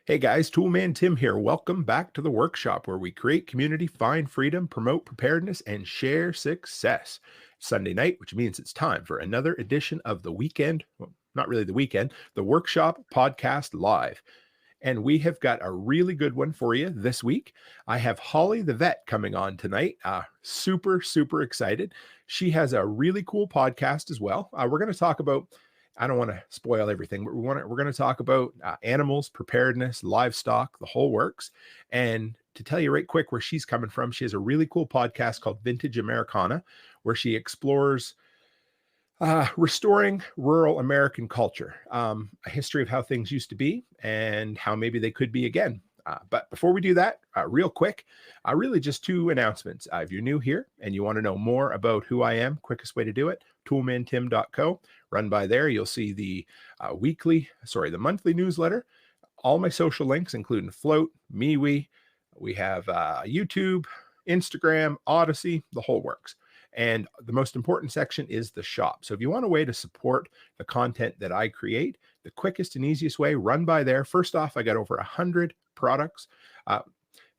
Hey guys, Toolman Tim here. Welcome back to the workshop where we create community, find freedom, promote preparedness, and share success. Sunday night, which means it's time for another edition of the weekend. Well, not really the weekend, the workshop podcast live. And we have got a really good one for you this week. I have Holly the vet coming on tonight. Super excited. She has a really cool podcast as well. We're going to talk about, I don't want to spoil everything, but we're going to talk about animals, preparedness, livestock, the whole works. And to tell you right quick where she's coming from, she has a really cool podcast called Vintage Americana, where she explores restoring rural American culture, a history of how things used to be and how maybe they could be again. But before we do that, real quick, really just two announcements. If you're new here and you want to know more about who I am, quickest way to do it, toolmantim.co. Run by there. You'll see the monthly newsletter, all my social links, including Flote, MeWe. We have YouTube, Instagram, Odyssey, the whole works. And the most important section is the shop. So if you want a way to support the content that I create, the quickest and easiest way, run by there. First off, I got over 100 products,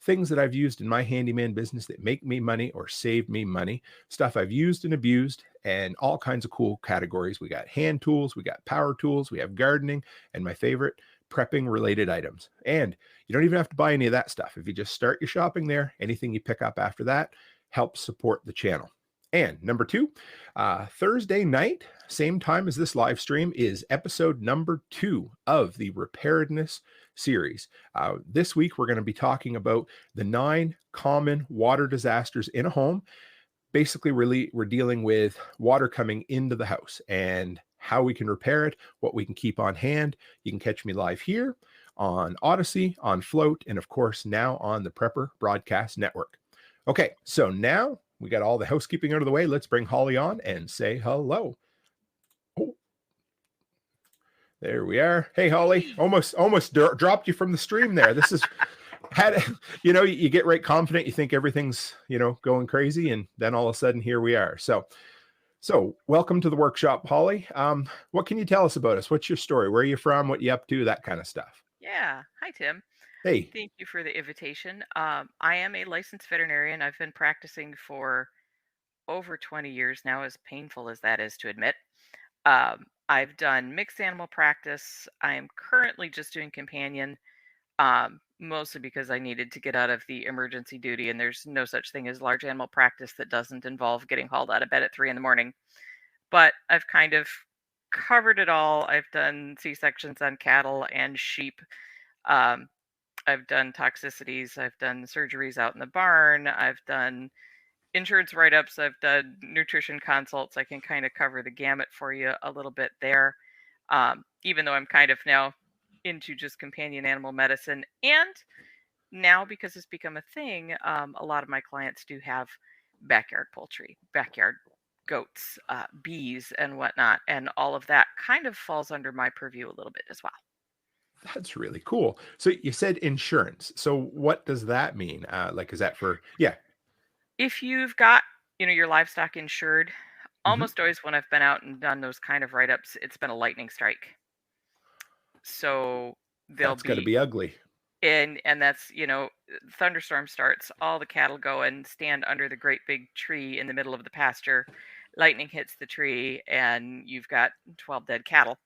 things that I've used in my handyman business that make me money or save me money, stuff I've used and abused, and all kinds of cool categories. We got hand tools, we got power tools, we have gardening, and my favorite, prepping related items. And you don't even have to buy any of that stuff. If you just start your shopping there, anything you pick up after that helps support the channel. And number two, Thursday night, same time as this live stream, is episode number 2 of the Preparedness series. This week, we're going to be talking about the 9 common water disasters in a home. Basically, we're dealing with water coming into the house and how we can repair it, what we can keep on hand. You can catch me live here on Odyssey, on Flote, and of course, now on the Prepper Broadcast Network. Okay, so now we got all the housekeeping out of the way. Let's bring Holly on and say hello. Oh, there we are. Hey, Holly, almost dropped you from the stream there. This is you get right confident. You think everything's, going crazy. And then all of a sudden here we are. So welcome to the workshop, Holly. What can you tell us about us? What's your story? Where are you from? What you up to? That kind of stuff. Yeah. Hi, Tim. Hey. Thank you for the invitation. I am a licensed veterinarian. I've been practicing for over 20 years now, as painful as that is to admit. I've done mixed animal practice. I am currently just doing companion, mostly because I needed to get out of the emergency duty, and there's no such thing as large animal practice that doesn't involve getting hauled out of bed at 3 in the morning. But I've kind of covered it all. I've done C-sections on cattle and sheep. Um, I've done toxicities. I've done surgeries out in the barn. I've done insurance write-ups. I've done nutrition consults. I can kind of cover the gamut for you a little bit there. Even though I'm kind of now into just companion animal medicine. And now, because it's become a thing, a lot of my clients do have backyard poultry, backyard goats, bees, and whatnot. And all of that kind of falls under my purview a little bit as well. That's really cool. So you said insurance. So what does that mean? Is that for, yeah. If you've got, your livestock insured, Mhm. almost always when I've been out and done those kind of write-ups, it's been a lightning strike. So they'll That's got to be be ugly. and that's, thunderstorm starts, all the cattle go and stand under the great big tree in the middle of the pasture. Lightning hits the tree and you've got 12 dead cattle.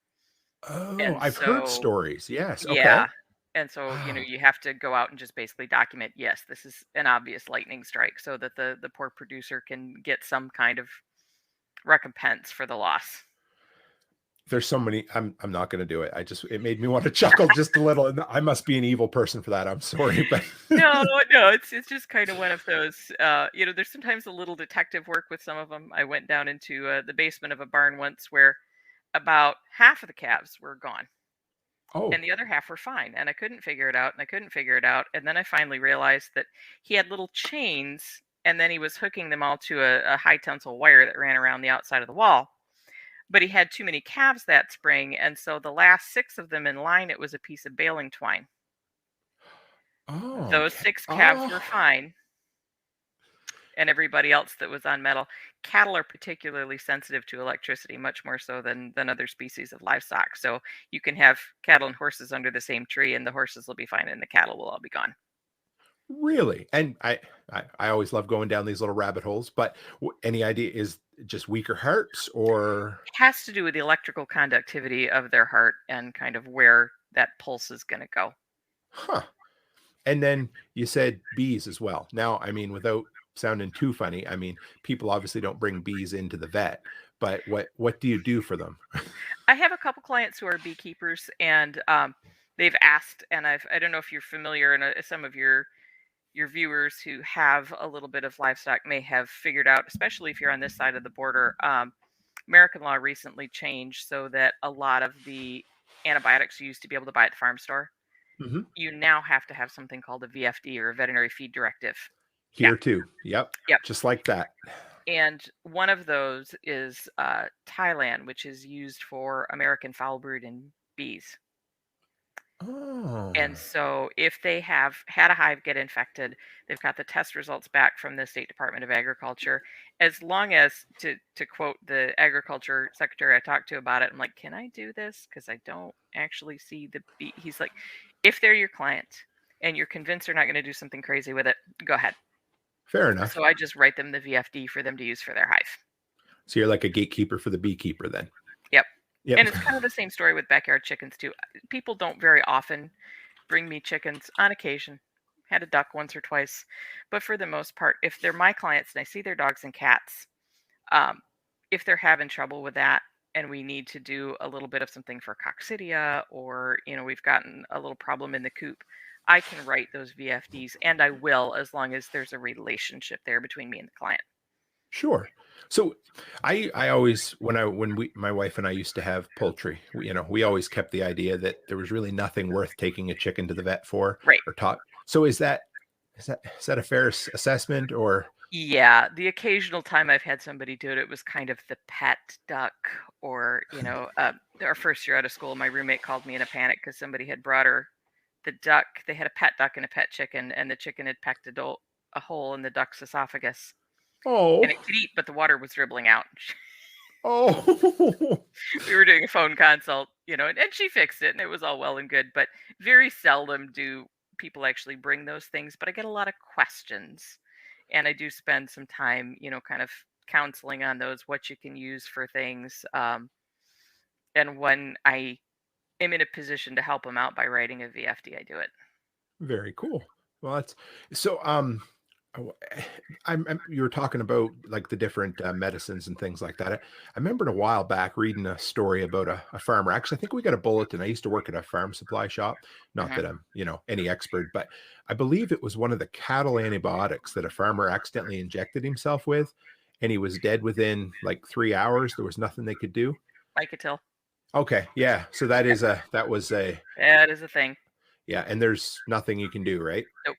Oh, And I've heard so stories. Yes. yeah. Okay. And so, Wow. you have to go out and just basically document, yes, this is an obvious lightning strike so that the poor producer can get some kind of recompense for the loss. There's so many. I'm not going to do it. It made me want to chuckle just a little. And I must be an evil person for that. I'm sorry, but No, no, it's just kind of one of those. There's sometimes a little detective work with some of them. I went down into the basement of a barn once where about half of the calves were gone, oh, and the other half were fine. And I couldn't figure it out, and I couldn't figure it out. And then I finally realized that he had little chains, and then he was hooking them all to a high tensile wire that ran around the outside of the wall. But he had too many calves that spring, and so the last 6 of them in line, it was a piece of baling twine. oh, Those okay. 6 calves Oh, were fine. and everybody else that was on metal. Cattle are particularly sensitive to electricity, much more so than other species of livestock. So you can have cattle and horses under the same tree, and the horses will be fine, and the cattle will all be gone. Really? And I always love going down these little rabbit holes, but any idea is it just weaker hearts or It has to do with the electrical conductivity of their heart and kind of where that pulse is going to go. huh? And then you said bees as well. Now, I mean, without sounding too funny, I mean, people obviously don't bring bees into the vet, but what do you do for them? I have a couple clients who are beekeepers, and they've asked, and I don't know if you're familiar, and some of your viewers who have a little bit of livestock may have figured out, especially if you're on this side of the border. American law recently changed so that a lot of the antibiotics you used to be able to buy at the farm store, Hmm. you now have to have something called a VFD, or a veterinary feed directive. Yeah. Here too. Yep. Yep. Just like that. And one of those is Thailand, which is used for American foul brood and bees. Oh, And so if they have had a hive get infected, they've got the test results back from the State Department of Agriculture. As long as, to quote the agriculture secretary I talked to about it, I'm like, can I do this? Because I don't actually see the bee. He's like, if they're your client and you're convinced they're not going to do something crazy with it, go ahead. fair enough. So I just write them the VFD for them to use for their hive. So you're like a gatekeeper for the beekeeper then. Yep. Yep. And it's kind of the same story with backyard chickens too. People don't very often bring me chickens. On occasion, had a duck once or twice, but for the most part, if they're my clients and I see their dogs and cats, um, if they're having trouble with that and we need to do a little bit of something for coccidia, or we've gotten a little problem in the coop, I can write those VFDs, and I will, as long as there's a relationship there between me and the client. Sure. So I always when we my wife and I used to have poultry, we always kept the idea that there was really nothing worth taking a chicken to the vet for Right. or taught. So is that a fair assessment or Yeah, the occasional time I've had somebody do it, it was kind of the pet duck, or our first year out of school, my roommate called me in a panic because somebody had brought her the duck. They had a pet duck and a pet chicken, and the chicken had pecked a hole in the duck's esophagus, and oh it could eat, but the water was dribbling out. oh We were doing a phone consult, and she fixed it, and it was all well and good. But very seldom do people actually bring those things. But I get a lot of questions, and I do spend some time, kind of counseling on those, what you can use for things. And when I am in a position to help them out by writing a VFD, I do it. very cool. Well, that's so oh, you were talking about like the different medicines and things like that. I remembered a while back reading a story about a farmer. Actually, I think we got a bulletin. I used to work at a farm supply shop. Not Hmm. that I'm, any expert, but I believe it was one of the cattle antibiotics that a farmer accidentally injected himself with, and he was dead within like 3 hours. There was nothing they could do. I could tell. Okay, yeah. So Yeah, that was a that is a thing. yeah, and there's nothing you can do, right? Nope.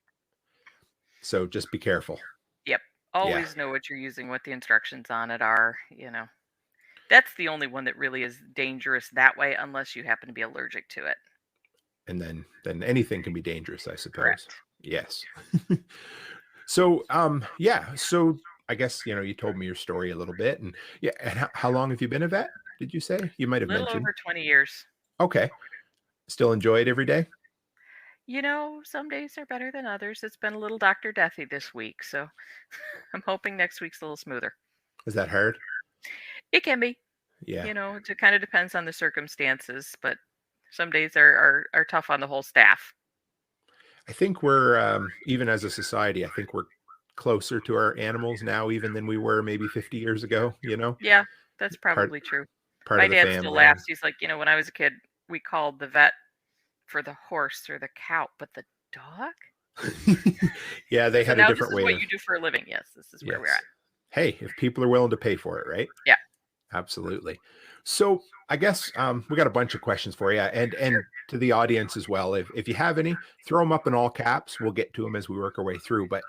So just be careful. Yep. Yeah. Always know what you're using, what the instructions on it are. That's the only one that really is dangerous that way, unless you happen to be allergic to it. And then anything can be dangerous, I suppose. Correct. Yes. So yeah, so I guess you told me your story a little bit, and yeah, and how long have you been a vet, did you say? You might have Little mentioned. over 20 years. Okay. Still enjoy it every day? Some days are better than others. It's been a little Dr. Deathy this week, so I'm hoping next week's a little smoother. Is that hard? It can be. Yeah. It kind of depends on the circumstances, but some days are tough on the whole staff. I think we're even as a society, I think we're closer to our animals now even than we were maybe 50 years ago, Yeah, that's part probably true. part My of the dad still family. laughs. He's like, when I was a kid, we called the vet for the horse or the cow, but the dog? Yeah, they So had a now this different is way what of you do for a living. Yes, this is where we're yes. at. Hey, if people are willing to pay for it, right? Yeah, Absolutely. So I guess we got a bunch of questions for you, and sure. to the audience as well. If you have any, throw them up in all caps. We'll get to them as we work our way through. But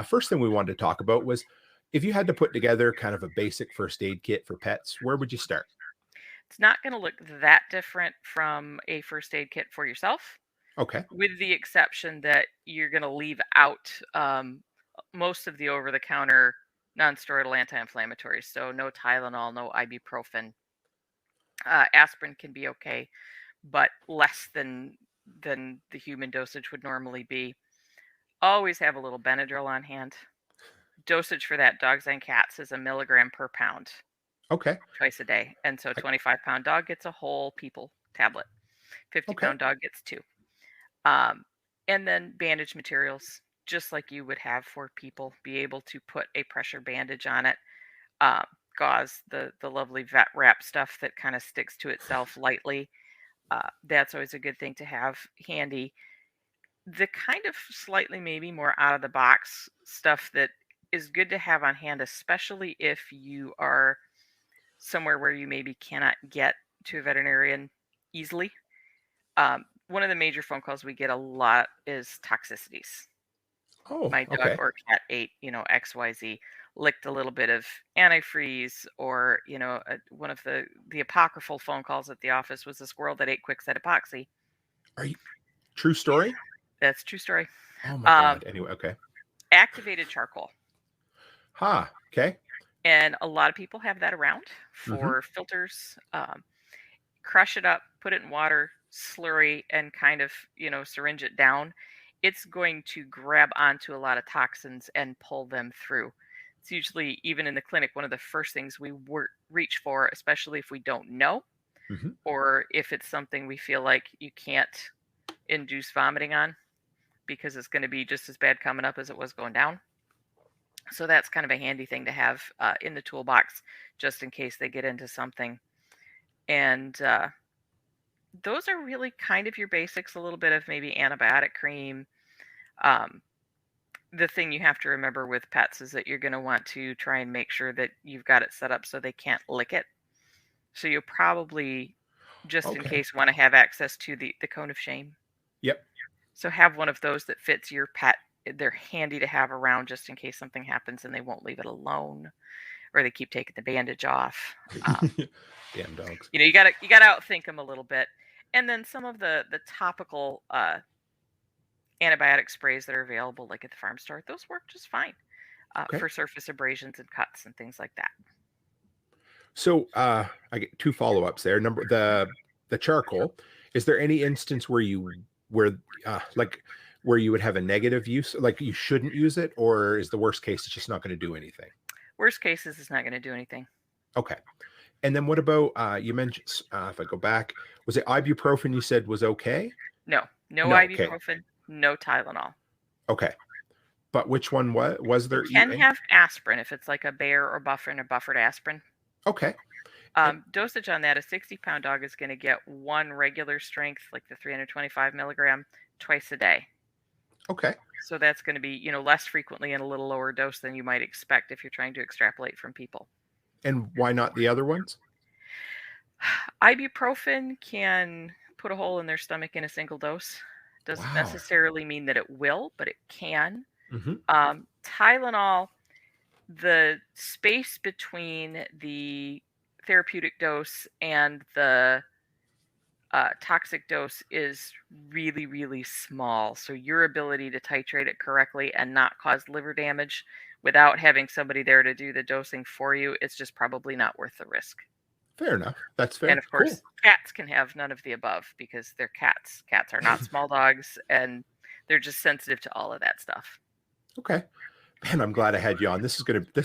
first thing we wanted to talk about was if you had to put together kind of a basic first aid kit for pets, where would you start? It's not going to look that different from a first aid kit for yourself, Okay. with the exception that you're going to leave out most of the over the counter. non-steroidal anti-inflammatories. So no Tylenol, no ibuprofen. Aspirin can be okay, but less than the human dosage would normally be. Always have a little Benadryl on hand. Dosage for that, dogs and cats, is 1 milligram per pound Okay. twice a day. And so a I, 25-pound dog gets a whole people tablet. 50 okay. pound dog gets 2. Um, and then bandage materials, just like you would have for people, be able to put a pressure bandage on it. Um, Gauze, the lovely vet wrap stuff that kind of sticks to itself lightly. That's always a good thing to have handy. The kind of slightly maybe more out of the box stuff that is good to have on hand, especially if you are somewhere where you maybe cannot get to a veterinarian easily. One of the major phone calls we get a lot is toxicities. Oh, My dog okay. or cat ate, XYZ, licked a little bit of antifreeze, or, one of the apocryphal phone calls at the office was a squirrel that ate Quickset epoxy. Are you true story? That's a true story. Oh my Um, God. Anyway, okay. Activated charcoal. Okay. And a lot of people have that around Mm-hmm. for filters. Crush it up, put it in water, slurry, and kind of, syringe it down. It's going to grab onto a lot of toxins and pull them through. It's usually, even in the clinic, one of the first things we reach for, especially if we don't know, Mm-hmm. or if it's something we feel like you can't induce vomiting on, because it's going to be just as bad coming up as it was going down. So that's kind of a handy thing to have in the toolbox, just in case they get into something. And those are really kind of your basics. A little bit of maybe antibiotic cream. Um, the thing you have to remember with pets is that you're going to want to try and make sure that you've got it set up so they can't lick it. So you'll probably, just in Okay. case, want to have access to the cone of shame. Yep. So have one of those that fits your pet. They're handy to have around just in case something happens and they won't leave it alone, or they keep taking the bandage off. Damn dogs. You gotta outthink them a little bit. And then some of the topical antibiotic sprays that are available, like at the farm store, those work just fine Okay. for surface abrasions and cuts and things like that. So I get 2 follow-ups there. Number the charcoal. Is there any instance where like where you would have a negative use, like you shouldn't use it, or is the worst case it's just not going to do anything? Worst cases, it's not going to do anything. Okay. And then what about you mentioned if I go back, was it ibuprofen you said was okay? No No, okay. ibuprofen, no Tylenol. Okay. But which one was You there can you have aspirin if it's like a Bayer or Bufferin or buffered aspirin. okay. And Dosage on that, a 60-pound dog is going to get 1 regular strength, like the 325 milligram, twice a day. okay. So that's going to be, less frequently and a little lower dose than you might expect if you're trying to extrapolate from people. And why not the other ones? Ibuprofen can put a hole in their stomach in a single dose. Doesn't Wow. necessarily mean that it will, but it can. Mm-hmm. Tylenol, the space between the therapeutic dose and the toxic dose is really, really small. So your ability to titrate it correctly and not cause liver damage without having somebody there to do the dosing for you, it's just probably not worth the risk. Fair enough. That's And fair. of course, cats can have none of the above because they're cats. Cats are not small dogs, and they're just sensitive to all of that stuff. Okay. Man, I'm glad I had you on. This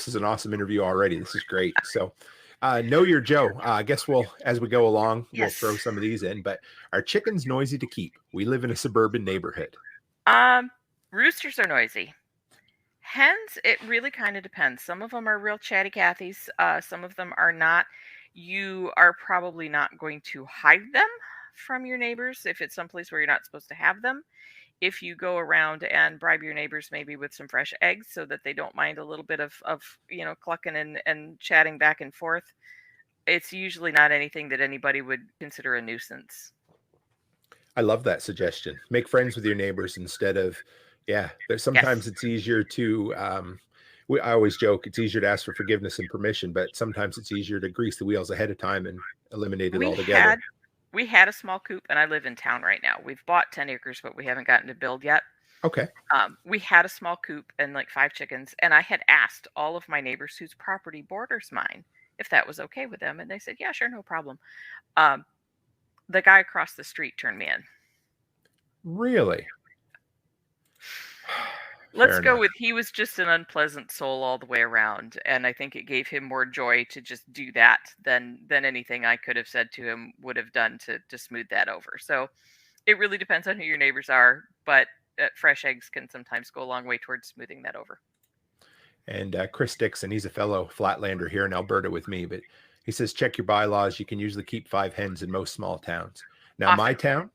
is an awesome interview already. This is great. So know your Joe. I guess as we go along, we'll throw some of these in, but are chickens noisy to keep? We live in a suburban neighborhood. Roosters are noisy. Hens, it really kind of depends. Some of them are real chatty Cathy's. Some of them are not. You are probably not going to hide them from your neighbors if it's someplace where you're not supposed to have them. If you go around and bribe your neighbors maybe with some fresh eggs so that they don't mind a little bit of clucking and chatting back and forth, it's usually not anything that anybody would consider a nuisance. I love that suggestion. Make friends with your neighbors instead of, sometimes it's easier to, I always joke, it's easier to ask for forgiveness and permission, but sometimes it's easier to grease the wheels ahead of time and eliminate it altogether. We had a small coop, and I live in town right now. We've bought 10 acres, but we haven't gotten to build yet. Okay. We had a small coop and like 5 chickens, and I had asked all of my neighbors whose property borders mine if that was okay with them, and they said, "Yeah, sure, no problem." Um, the guy across the street turned me in. Really? Let's Fair go enough. with he was just an unpleasant soul all the way around, and I think it gave him more joy to just do that than anything I could have said to him would have done to smooth that over. So it really depends on who your neighbors are, but fresh eggs can sometimes go a long way towards smoothing that over. And Chris Dixon, he's a fellow flatlander here in Alberta with me, but he says, check your bylaws. You can usually keep 5 hens in most small towns. Now, my Often, town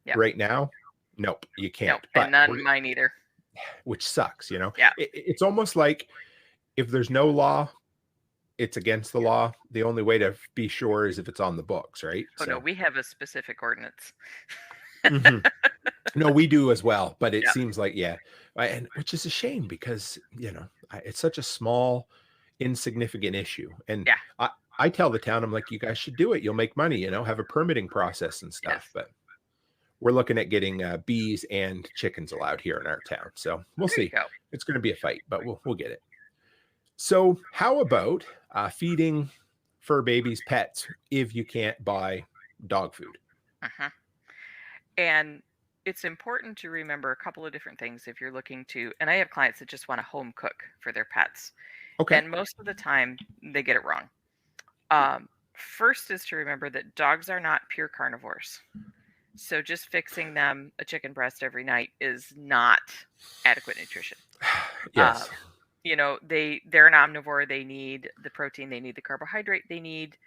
yeah, right now, nope, you nope, can't. and But none mine either. which sucks, you know. Yeah. It's almost like if there's no law, it's against the law. The only way to be sure is if it's on the books, right? Oh no, So, we have a specific ordinance. mhm. No, we do as well. But it Yeah. seems like, yeah, and which is a shame because, it's such a small, insignificant issue. And Yeah. I tell the town, I'm like, you guys should do it. You'll make money, have a permitting process and stuff. Yes. But we're looking at getting bees and chickens allowed here in our town. So we'll There you see. go. It's going to be a fight, but we'll get it. So, how about feeding fur babies pets if you can't buy dog food? Uh-huh. And it's important to remember a couple of different things if you're looking to, and I have clients that just want to home cook for their pets. Okay. And most of the time they get it wrong. First is to remember that dogs are not pure carnivores. So just fixing them a chicken breast every night is not adequate nutrition. Uh, Yes. they're an omnivore. They need the protein, they need the carbohydrate, they need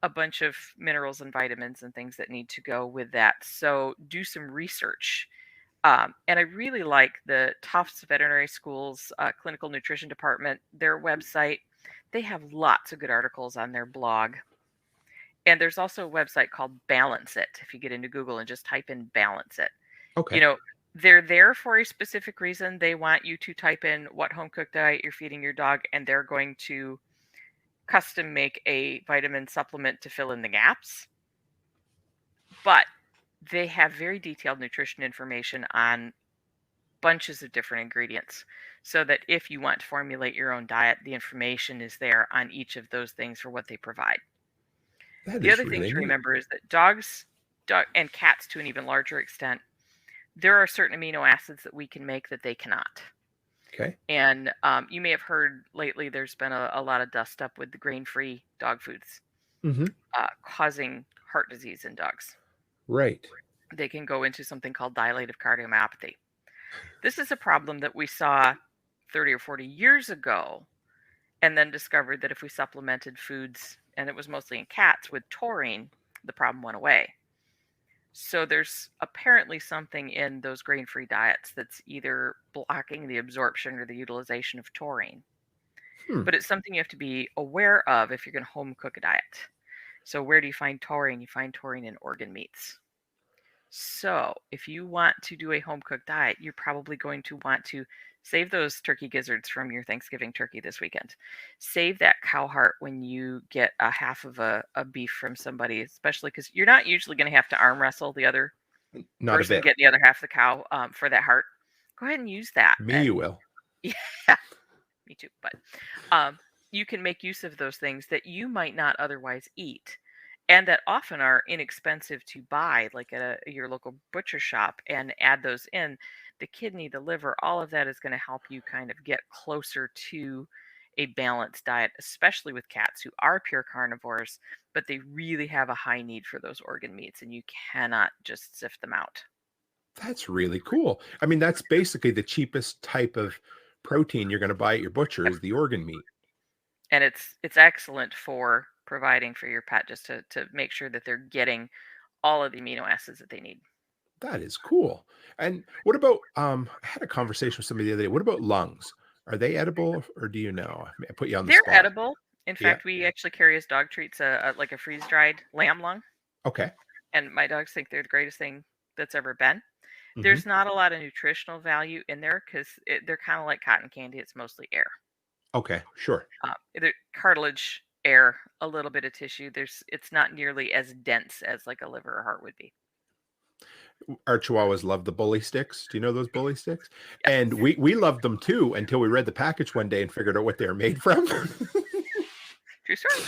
a bunch of minerals and vitamins and things that need to go with that. So do some research. And I really like the Tufts Veterinary School's clinical nutrition department, their website. They have lots of good articles on their blog. And there's also a website called Balance It. If you get into Google and just type in Balance It, you Okay. know, they're there for a specific reason. They want you to type in what home cooked diet you're feeding your dog, and they're going to custom make a vitamin supplement to fill in the gaps. But they have very detailed nutrition information on bunches of different ingredients so that if you want to formulate your own diet, the information is there on each of those things for what they provide. That The is other thing really to neat. remember is that dog and cats to an even larger extent, there are certain amino acids that we can make that they cannot. Okay. And you may have heard lately there's been a lot of dust up with the grain-free dog foods Hmm. causing heart disease in dogs. Right. They can go into something called dilative cardiomyopathy. This is a problem that we saw 30 or 40 years ago, and then discovered that if we supplemented foods, and it was mostly in cats, with taurine, the problem went away. So there's apparently something in those grain-free diets that's either blocking the absorption or the utilization of taurine. Hmm. But it's something you have to be aware of if you're going to home cook a diet. So where do you find taurine? You find taurine in organ meats. So if you want to do a home cooked diet, you're probably going to want to save those turkey gizzards from your Thanksgiving turkey this weekend. Save that cow heart when you get a half of a beef from somebody, especially because you're not usually going to have to arm wrestle the other Not a person bit. getting the other half of the cow for that heart. Go ahead and use that. Me, you And will. yeah, me too. But you can make use of those things that you might not otherwise eat and that often are inexpensive to buy, like at your local butcher shop, and add those in. The kidney, the liver, all of that is going to help you kind of get closer to a balanced diet, especially with cats who are pure carnivores, but they really have a high need for those organ meats, and you cannot just sift them out. That's really cool. I mean, that's basically the cheapest type of protein you're going to buy at your butcher Yep. is the organ meat. And it's excellent for providing for your pet just to make sure that they're getting all of the amino acids that they need. That is cool. And what about I had a conversation with somebody the other day. What about lungs? Are they edible or do you know? I put you on the They're spot. edible. In Yeah. fact, we actually carry as dog treats like a freeze dried lamb lung, Okay. and my dogs think they're the greatest thing that's ever been. Hmm. There's not a lot of nutritional value in there because they're kind of like cotton candy. It's mostly air, Okay. Sure. cartilage, air, a little bit of tissue. It's not nearly as dense as like a liver or heart would be. Our Chihuahuas love the bully sticks. Do you know those bully sticks? Yes. And we loved them too until we read the package one day and figured out what they were made from. True story.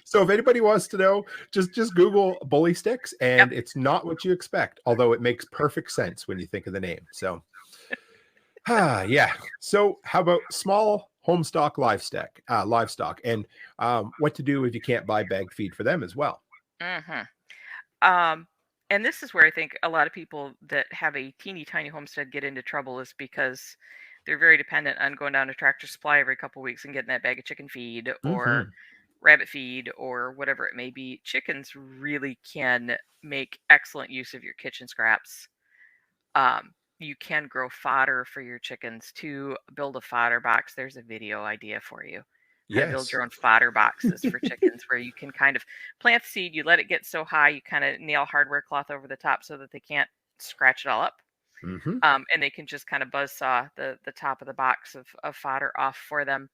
So if anybody wants to know, just Google bully sticks, Yep. and it's not what you expect, although it makes perfect sense when you think of the name. So, yeah. So how about small homestock livestock, and what to do if you can't buy bagged feed for them as well? hmm Um, and this is where I think a lot of people that have a teeny tiny homestead get into trouble is because they're very dependent on going down to Tractor Supply every couple weeks and getting that bag of chicken feed or Hmm. rabbit feed or whatever it may be. Chickens really can make excellent use of your kitchen scraps. You can grow fodder for your chickens to build a fodder box. There's a video idea for you. How to build Yes. your own fodder boxes for chickens, where you can kind of plant the seed, you let it get so high, you kind of nail hardware cloth over the top so that they can't scratch it all up. Hmm. And they can just kind of buzz saw the top of the box of fodder off for them.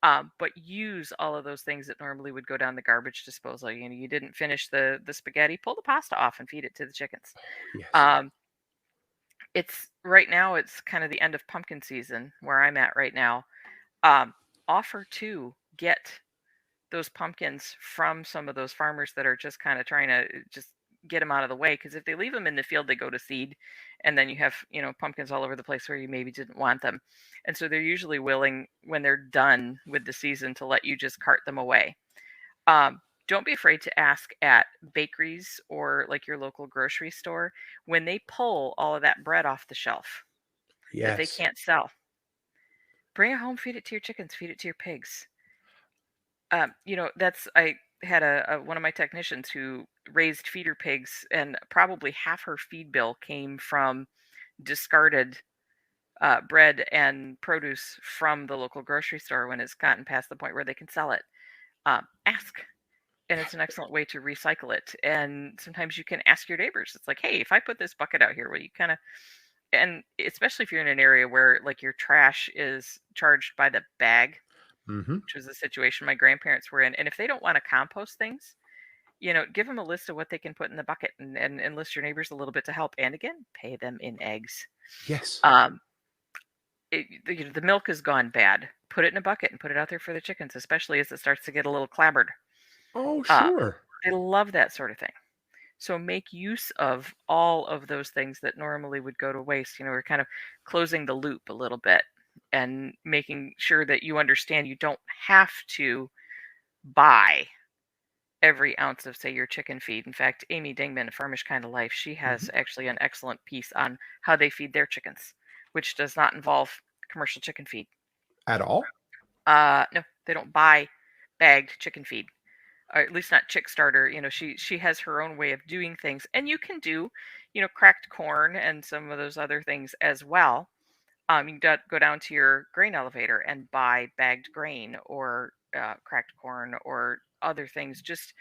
But use all of those things that normally would go down the garbage disposal. You know, you didn't finish the spaghetti, pull the pasta off and feed it to the chickens. Yes. Um, it's right now, it's kind of the end of pumpkin season where I'm at right now. Um, Offer to get those pumpkins from some of those farmers that are just kind of trying to just get them out of the way, because if they leave them in the field they go to seed, and then you have, you know, pumpkins all over the place where you maybe didn't want them. And so they're usually willing, when they're done with the season, to let you just cart them away. Don't be afraid to ask at bakeries or like your local grocery store when they pull all of that bread off the shelf that they Yes. can't sell. Bring it home, feed it to your chickens, feed it to your pigs. You know, that's I had a one of my technicians who raised feeder pigs, and probably half her feed bill came from discarded bread and produce from the local grocery store when it's gotten past the point where they can sell it. Ask, and it's an excellent way to recycle it. And sometimes you can ask your neighbors. It's like, hey, if I put this bucket out here, will you kind of, and especially if you're in an area where like your trash is charged by the bag, Hmm. which was a situation my grandparents were in. And if they don't want to compost things, you know, give them a list of what they can put in the bucket, and enlist your neighbors a little bit to help. And again, pay them in eggs. Yes. Um, the milk has gone bad. Put it in a bucket and put it out there for the chickens, especially as it starts to get a little clabbered. Oh, Uh, sure. they love that sort of thing. So make use of all of those things that normally would go to waste. You know, we're kind of closing the loop a little bit and making sure that you understand you don't have to buy every ounce of, say, your chicken feed. In fact, Amy Dingman, Farmish Kind of Life, she Hmm. has actually an excellent piece on how they feed their chickens, which does not involve commercial chicken feed. At all? No, they don't buy bagged chicken feed, or at least not chick starter. You know, she has her own way of doing things, and you can do, you know, cracked corn and some of those other things as well. You can go down to your grain elevator and buy bagged grain or cracked corn or other things. Just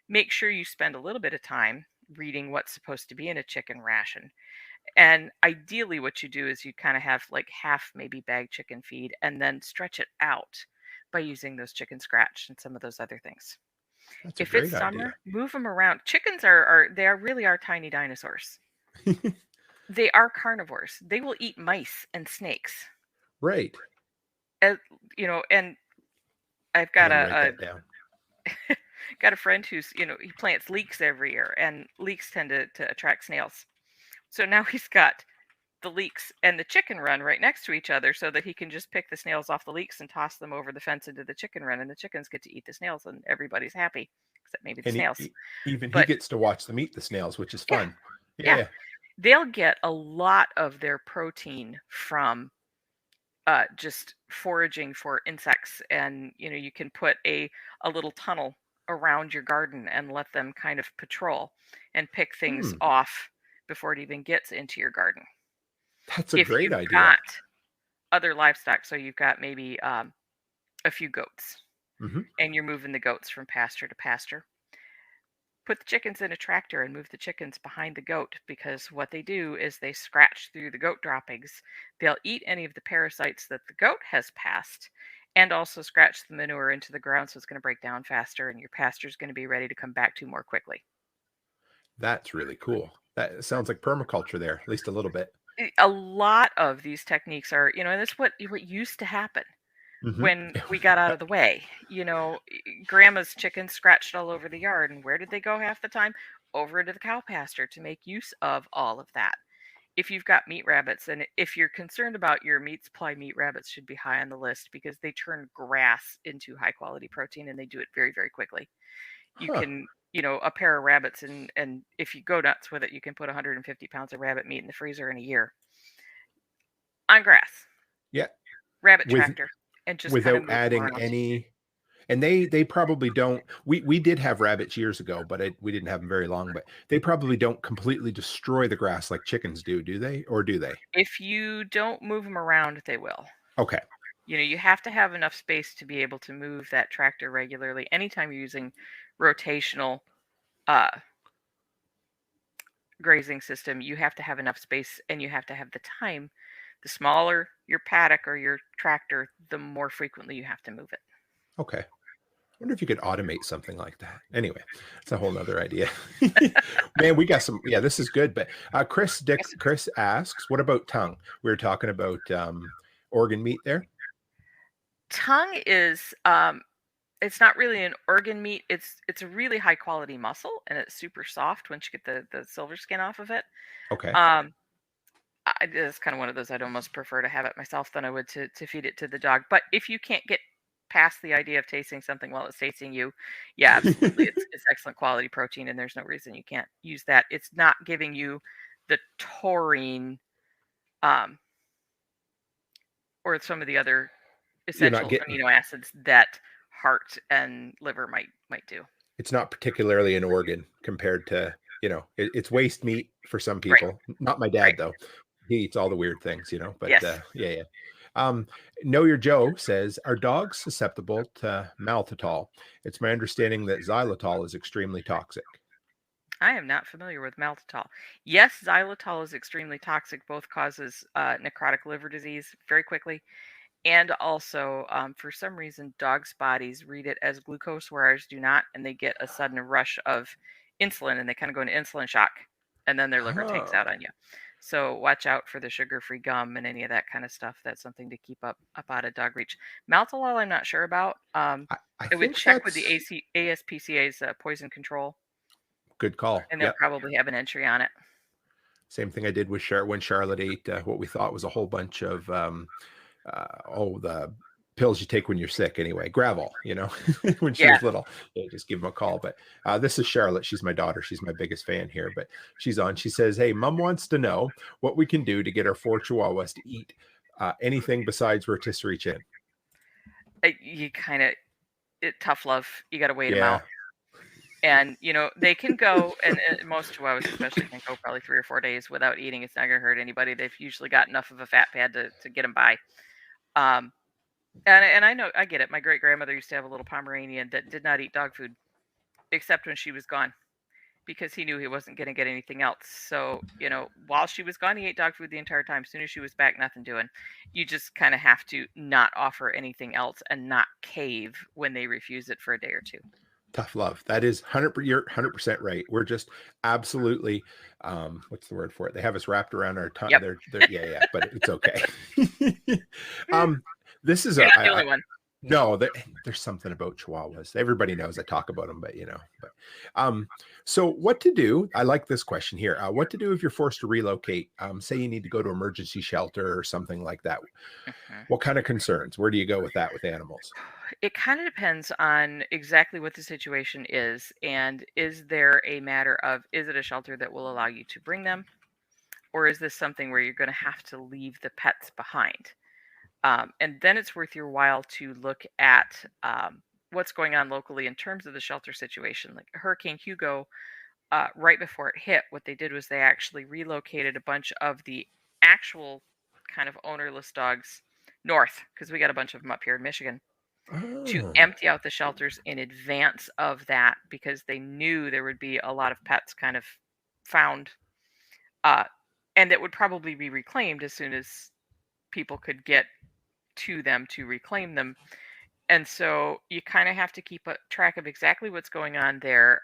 make sure you spend a little bit of time reading what's supposed to be in a chicken ration. And ideally, what you do is you kind of have like half maybe bagged chicken feed and then stretch it out by using those chicken scratch and some of those other things. That's a If it's great idea. summer, move them around. Chickens they are really are tiny dinosaurs. They are carnivores. They will eat mice and snakes. Right. Uh, you know, and I've I'm got gonna write that down. got a friend who's, you know, he plants leeks every year, and leeks tend to attract snails. So now he's got the leeks and the chicken run right next to each other so that he can just pick the snails off the leeks and toss them over the fence into the chicken run, and the chickens get to eat the snails and everybody's happy, except maybe the And snails. even he But gets to watch them eat the snails, which is yeah, fun. yeah, Yeah. they'll get a lot of their protein from just foraging for insects. And you know, you can put a little tunnel around your garden and let them kind of patrol and pick things Hmm. off before it even gets into your garden. That's a If great you've idea. got other livestock, so you've got maybe a few goats, Hmm. and you're moving the goats from pasture to pasture, put the chickens in a tractor and move the chickens behind the goat, because what they do is they scratch through the goat droppings. They'll eat any of the parasites that the goat has passed, and also scratch the manure into the ground, so it's going to break down faster and your pasture is going to be ready to come back to more quickly. That's really cool. That sounds like permaculture there, at least a little bit. A lot of these techniques are, and that's what used to happen Hmm. when we got out of the way. Grandma's chickens scratched all over the yard, and where did they go half the time? Over into the cow pasture to make use of all of that. If you've got meat rabbits, and if you're concerned about your meat supply, meat rabbits should be high on the list because they turn grass into high quality protein and they do it very, very quickly. You Huh. can, a pair of rabbits, and if you go nuts with it, you can put 150 pounds of rabbit meat in the freezer in a year on grass, Yeah. rabbit With tractor, and just kind of without move them adding around. any, and they probably don't. We did have rabbits years ago, but we didn't have them very long. But they probably don't completely destroy the grass like chickens do they? Or do they? If you don't move them around, they will. Okay. You have to have enough space to be able to move that tractor regularly. Anytime you're using rotational uh, grazing system, you have to have enough space and you have to have the time. The smaller your paddock or your tractor, the more frequently you have to move it. Okay. Wonder if you could automate something like that. Anyway, it's a whole nother idea. Man, we got some. Yeah, this is good. But Chris asks, what about tongue? We were talking about organ meat there. Tongue is it's not really an organ meat. It's a really high quality muscle and it's super soft once you get the silver skin off of it. Okay. Um it's kind of one of those I'd almost prefer to have it myself than I would to feed it to the dog. But if you can't get past the idea of tasting something while it's tasting you, yeah, absolutely. It's excellent quality protein and there's no reason you can't use that. It's not giving you the taurine um, or some of the other You're not essential getting. amino acids that heart and liver might do. It's not particularly an organ compared to, it's waste meat for some Right, people. Not my right. dad though. He eats all the weird things, but Yes. yeah, yeah. Um, Know Your Joe says, are dogs susceptible to maltitol? It's my understanding that xylitol is extremely toxic. I am not familiar with maltitol. Yes, xylitol is extremely toxic, both causes necrotic liver disease very quickly. And also, for some reason, dogs' bodies read it as glucose, where ours do not, and they get a sudden rush of insulin, and they kind of go into insulin shock, and then their liver takes Oh, out on you. So watch out for the sugar-free gum and any of that kind of stuff. That's something to keep up out of dog reach. Maltitol, I'm not sure about. I I would think check with the that's ASPCA's poison control, good call. and they'll Yep. probably have an entry on it. Same thing I did with when Charlotte ate what we thought was a whole bunch of the pills you take when you're sick anyway, Gravol, when she Yeah. was little. Yeah, just give them a call. But this is Charlotte. She's my daughter. She's my biggest fan here, but she's on. She says, hey, mom wants to know what we can do to get our 4 Chihuahuas to eat anything besides rotisserie chicken. You kind of, tough love. You got to wait them Yeah. out. And they can go, and most Chihuahuas especially can go probably 3 or 4 days without eating. It's not going to hurt anybody. They've usually got enough of a fat pad to get them by. Um, and I know, I get it. My great grandmother used to have a little Pomeranian that did not eat dog food except when she was gone because he knew he wasn't going to get anything else. So while she was gone, he ate dog food the entire time. As soon as she was back, nothing doing. You just kind of have to not offer anything else and not cave when they refuse it for a day or two. Tough love. That is 100%. You're 100% right. We're just absolutely, what's the word for it? They have us wrapped around our tongue. Yep. Yeah, but it's okay. This is You're not the only one. no, there's something about Chihuahuas. Everybody knows I talk about them, but so what to do? I like this question here. What to do if you're forced to relocate? Say you need to go to emergency shelter or something like that. Mhm. What kind of concerns? Where do you go with that with animals? It kind of depends on exactly what the situation is, and is there a matter of, is it a shelter that will allow you to bring them, or is this something where you're going to have to leave the pets behind? And then it's worth your while to look at what's going on locally in terms of the shelter situation. Like Hurricane Hugo, right before it hit, what they did was they actually relocated a bunch of the actual kind of ownerless dogs north, because we got a bunch of them up here in Michigan, to Oh, empty out the shelters in advance of that because they knew there would be a lot of pets kind of found, uh, and that would probably be reclaimed as soon as people could get to them to reclaim them. And so you kind of have to keep a track of exactly what's going on there.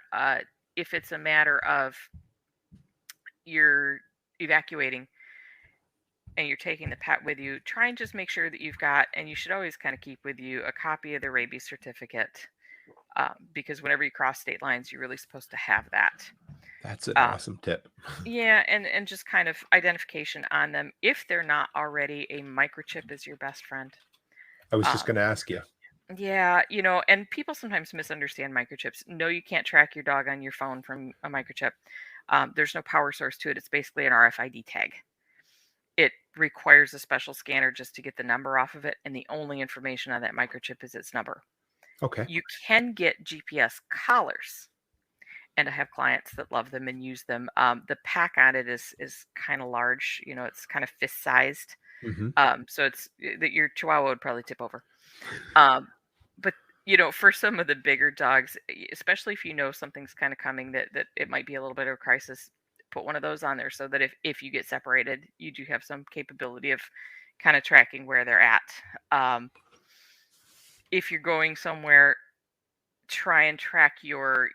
If it's a matter of you're evacuating and you're taking the pet with you, try and just make sure that you've got, and you should always kind of keep with you, a copy of the rabies certificate, because whenever you cross state lines, you're really supposed to have that. That's an Um, awesome tip. yeah, and just kind of identification on them. If they're not already, a microchip is your best friend. I was just Um, going to ask you. yeah, and people sometimes misunderstand microchips. No, you can't track your dog on your phone from a microchip. There's no power source to it. It's basically an RFID tag. It requires a special scanner just to get the number off of it, and the only information on that microchip is its number. Okay. You can get GPS collars, and I have clients that love them and use them. The pack on it is kind of large. It's kind of fist sized. Mm-hmm. So it's that your Chihuahua would probably tip over. Um, but for some of the bigger dogs, especially if you know something's kind of coming, that it might be a little bit of a crisis, put one of those on there so that if you get separated, you do have some capability of kind of tracking where they're at. If you're going somewhere, try and track your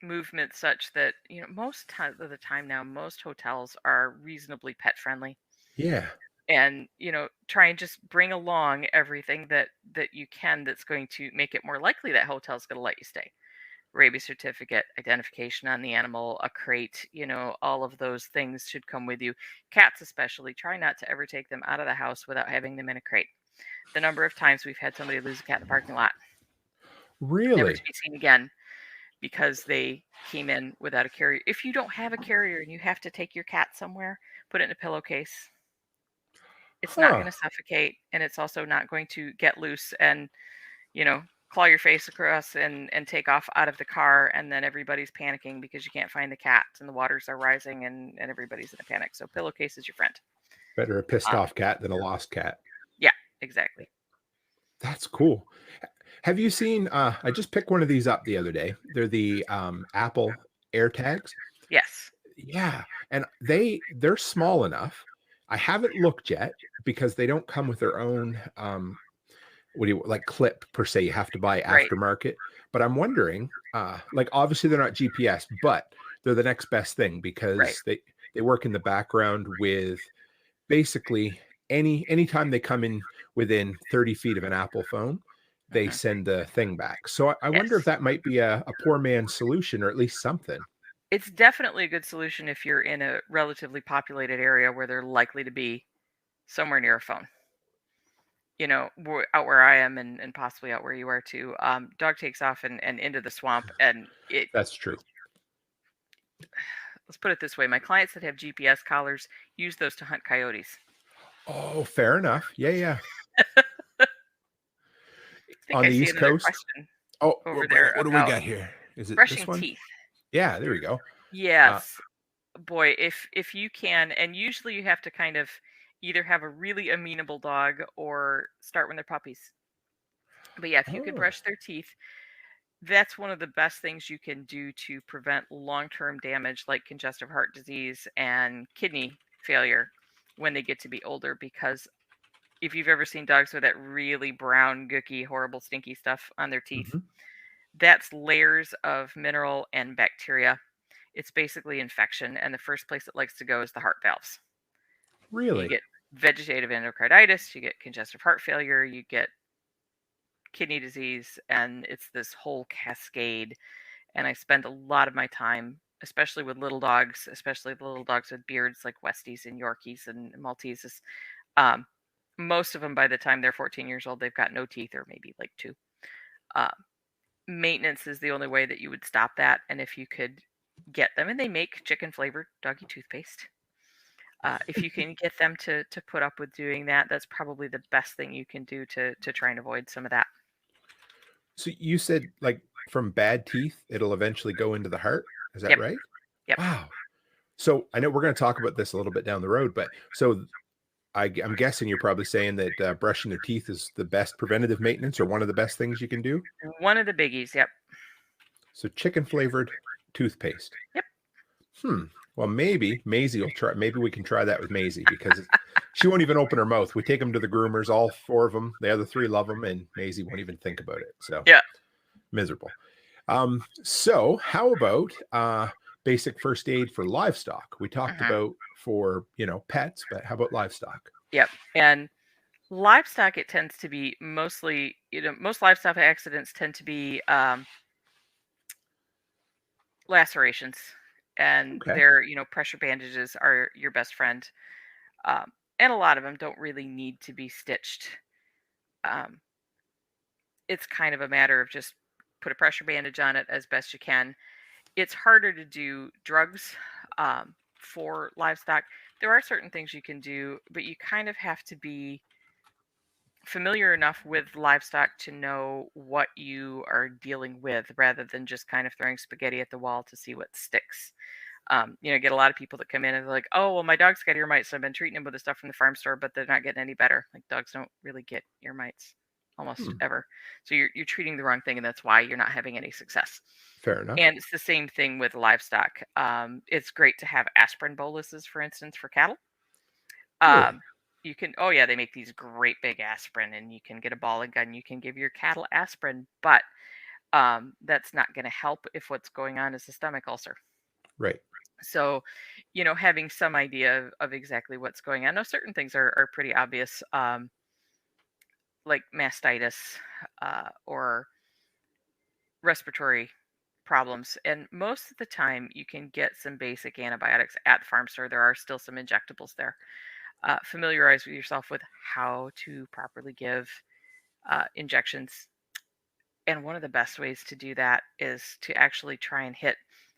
movement such that most of the time now, most hotels are reasonably pet friendly. Yeah. And try and just bring along everything that you can that's going to make it more likely that hotel's going to let you stay. Rabies certificate, identification on the animal, a crate, all of those things should come with you. Cats especially, try not to ever take them out of the house without having them in a crate. The number of times we've had somebody lose a cat in the parking lot, never to Really? be seen again, because they came in without a carrier. If you don't have a carrier and you have to take your cat somewhere, put it in a pillowcase. It's not Huh. going to suffocate, and it's also not going to get loose and claw your face across and take off out of the car, and then everybody's panicking because you can't find the cat and the waters are rising, and everybody's in a panic. So pillowcase is your friend. Better a pissed Um, off cat than a lost cat. yeah, exactly. That's cool. Have you seen, I just picked one of these up the other day. They're the Apple AirTags. Yes. Yeah. And they're small enough. I haven't looked yet because they don't come with their own what do you like clip per se. You have to buy Right. aftermarket. But I'm wondering, like obviously they're not GPS, but they're the next best thing Right. because they work in the background with basically anytime they come in within 30 feet of an Apple phone, they Mhm. send the thing back. So I wonder if Yes. that might be a poor man's solution or at least something. It's definitely a good solution if you're in a relatively populated area where they're likely to be somewhere near a phone. Out where I am, and possibly out where you are too. Dog takes off and into the swamp, and That's true. let's put it this way: my clients that have GPS collars use those to hunt coyotes. Oh, fair enough. Yeah, yeah. I think On I the see East another Coast. question Oh, over there what do we about got here? Is it this brushing one? teeth. Yeah, there we go. Yes, boy, if you can, and usually you have to kind of either have a really amenable dog or start when they're puppies. But yeah, if you could Oh, brush their teeth, that's one of the best things you can do to prevent long-term damage like congestive heart disease and kidney failure when they get to be older. Because if you've ever seen dogs with that really brown, gooky, horrible, stinky stuff on their teeth, mhm. that's layers of mineral and bacteria. It's basically infection, and the first place it likes to go is the heart valves. You Really? get vegetative endocarditis, you get congestive heart failure, you get kidney disease, and it's this whole cascade. And I spend a lot of my time, especially with little dogs, especially the little dogs with beards like Westies and Yorkies and Malteses. Um, Most of them, by the time they're 14 years old, they've got no teeth or maybe like two. Uh, Maintenance is the only way that you would stop that. And if you could get them, and they make chicken flavored doggy toothpaste. If you can get them to put up with doing that, that's probably the best thing you can do to try and avoid some of that. So you said like from bad teeth, it'll eventually go into the heart. Is that Yep, right? yep. Wow. So I know we're going to talk about this a little bit down the road, but so I'm guessing you're probably saying that brushing their teeth is the best preventative maintenance or one of the best things you can do. One of the biggies. Yep, So chicken flavored toothpaste. yep. Hmm. Well, maybe Maisie will try. Maybe we can try that with Maisie because she won't even open her mouth. We take them to the groomers, all four of them. The other three love them, and Maisie won't even think about it. So Yeah. miserable. So how about basic first aid for livestock. We talked Mhm. about for, pets, but how about livestock? Yep. And livestock, it tends to be mostly, most livestock accidents tend to be lacerations, and Okay. pressure bandages are your best friend. Um, and a lot of them don't really need to be stitched. Um, it's kind of a matter of just put a pressure bandage on it as best you can. It's harder to do drugs for livestock. There are certain things you can do, but you kind of have to be familiar enough with livestock to know what you are dealing with rather than just kind of throwing spaghetti at the wall to see what sticks. Get a lot of people that come in and they're like, oh, well, my dog's got ear mites, so I've been treating him with the stuff from the farm store, but they're not getting any better. Like, dogs don't really get ear mites almost Hmm. ever. So you're treating the wrong thing, and that's why you're not having any success. Fair enough. And it's the same thing with livestock. It's great to have aspirin boluses, for instance, for cattle. Really? Um, you can, oh yeah, they make these great big aspirin, and you can get a ball and gun. You can give your cattle aspirin, but that's not going to help if what's going on is a stomach ulcer. Right. So, having some idea of exactly what's going on. Now, certain things are pretty obvious, like mastitis or respiratory problems. And most of the time, you can get some basic antibiotics at the farm store. There are still some injectables there. Familiarize with yourself with how to properly give injections. And one of the best ways to do that is to actually try and hit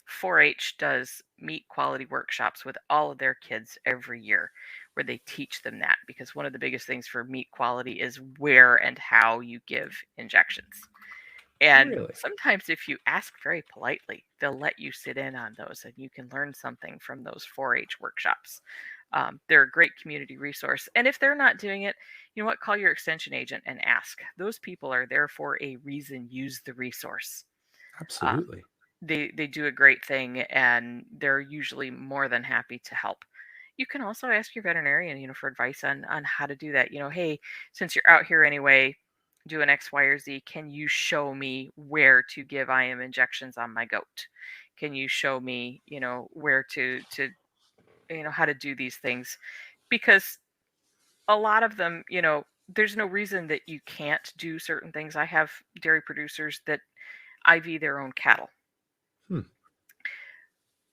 4-H does meat quality workshops with all of their kids every year where they teach them that, because one of the biggest things for meat quality is where and how you give injections. And Really? sometimes if you ask very politely, they'll let you sit in on those and you can learn something from those 4-H workshops. They're a great community resource. And if they're not doing it, you know what? Call your extension agent and ask. Those people are there for a reason. Use the resource. Um, Absolutely. they do a great thing, and they're usually more than happy to help. You can also ask your veterinarian, for advice on how to do that. Hey, since you're out here anyway, doing X, Y, or Z, can you show me where to give IM injections on my goat? Can you show me, where to how to do these things? Because a lot of them, there's no reason that you can't do certain things. I have dairy producers that IV their own cattle. Hmm.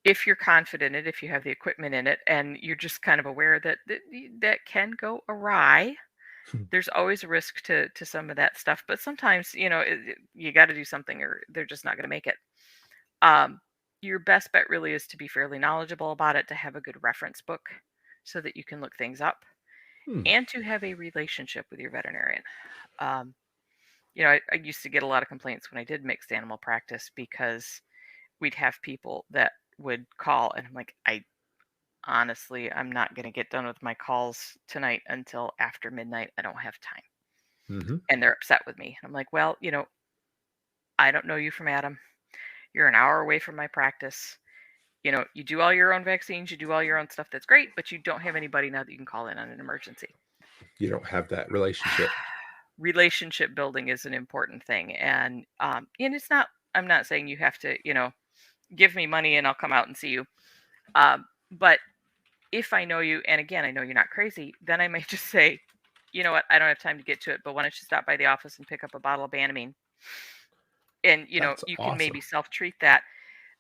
If you're confident in it, if you have the equipment in it, and you're just kind of aware that can go awry, Hmm. there's always a risk to some of that stuff. But sometimes, you got to do something, or they're just not going to make it. Um, your best bet really is to be fairly knowledgeable about it, to have a good reference book so that you can look things up, Hmm. and to have a relationship with your veterinarian. Um, I used to get a lot of complaints when I did mixed animal practice because we'd have people that would call, and I'm like, I'm not going to get done with my calls tonight until after midnight. I don't have time. Hmm. And they're upset with me. I'm like, well, I don't know you from Adam. You're an hour away from my practice. You do all your own vaccines, you do all your own stuff. That's great, but you don't have anybody now that you can call in on an emergency. You don't have that relationship. Relationship building is an important thing. And it's not, I'm not saying you have to, give me money and I'll come out and see you. But if I know you, and again, I know you're not crazy, then I may just say, you know what, I don't have time to get to it, but why don't you stop by the office and pick up a bottle of Banamine? And, That's you can maybe awesome. self treat that.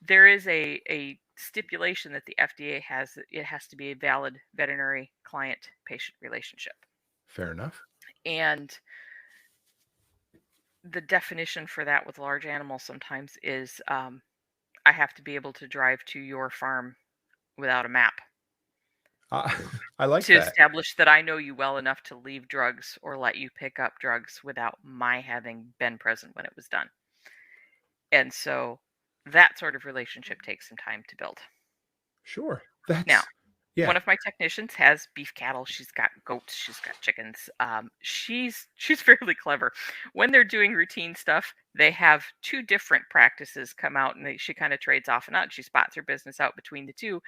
There is a stipulation that the FDA has that it has to be a valid veterinary client patient relationship. Fair enough. And the definition for that with large animals sometimes is I have to be able to drive to your farm without a map Uh, I like to that. establish that I know you well enough to leave drugs or let you pick up drugs without my having been present when it was done. And so that sort of relationship takes some time to build. Sure. Now, Yeah. one of my technicians has beef cattle. She's got goats. She's got chickens. She's fairly clever. When they're doing routine stuff, they have two different practices come out, and she kind of trades off and on. She spots her business out between the two,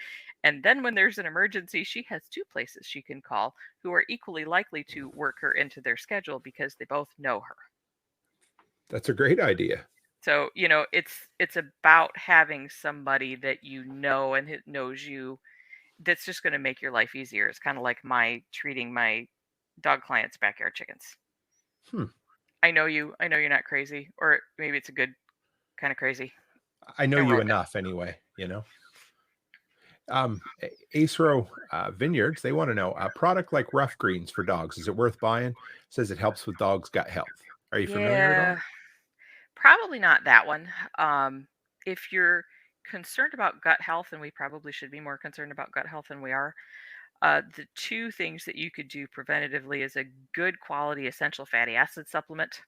and then when there's an emergency, she has two places she can call who are equally likely to work her into their schedule because they both know her. That's a great idea. So, it's about having somebody that and who knows you, that's just going to make your life easier. It's kind of like my treating my dog clients' backyard chickens. Hmm. I know you. I know you're not crazy, or maybe it's a good kind of crazy. I know And you we're open. enough anyway, you know. Acero Vineyards, they want to know a product like rough greens for dogs. Is it worth buying? Says it helps with dogs' gut health. Are you familiar at all? Yeah, probably not that one. If you're concerned about gut health, and we probably should be more concerned about gut health than we are, the two things that you could do preventatively is a good quality essential fatty acid supplement.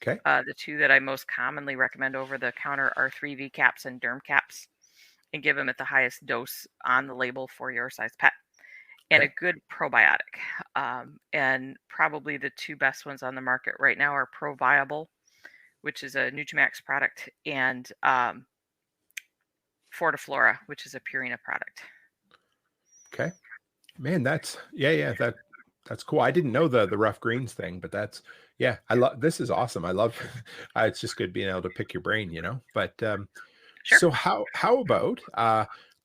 Okay. The two that I most commonly recommend over the counter are 3V caps and derm caps, and give them at the highest dose on the label for your size pet. And a Okay. good probiotic. And probably the two best ones on the market right now are ProViable, which is a Nutrimax product, and Fortiflora, which is a Purina product. Okay. Man, that's cool. I didn't know the rough greens thing, but yeah, I love this is awesome. I love it's just good being able to pick your brain, you know. But Sure. so how about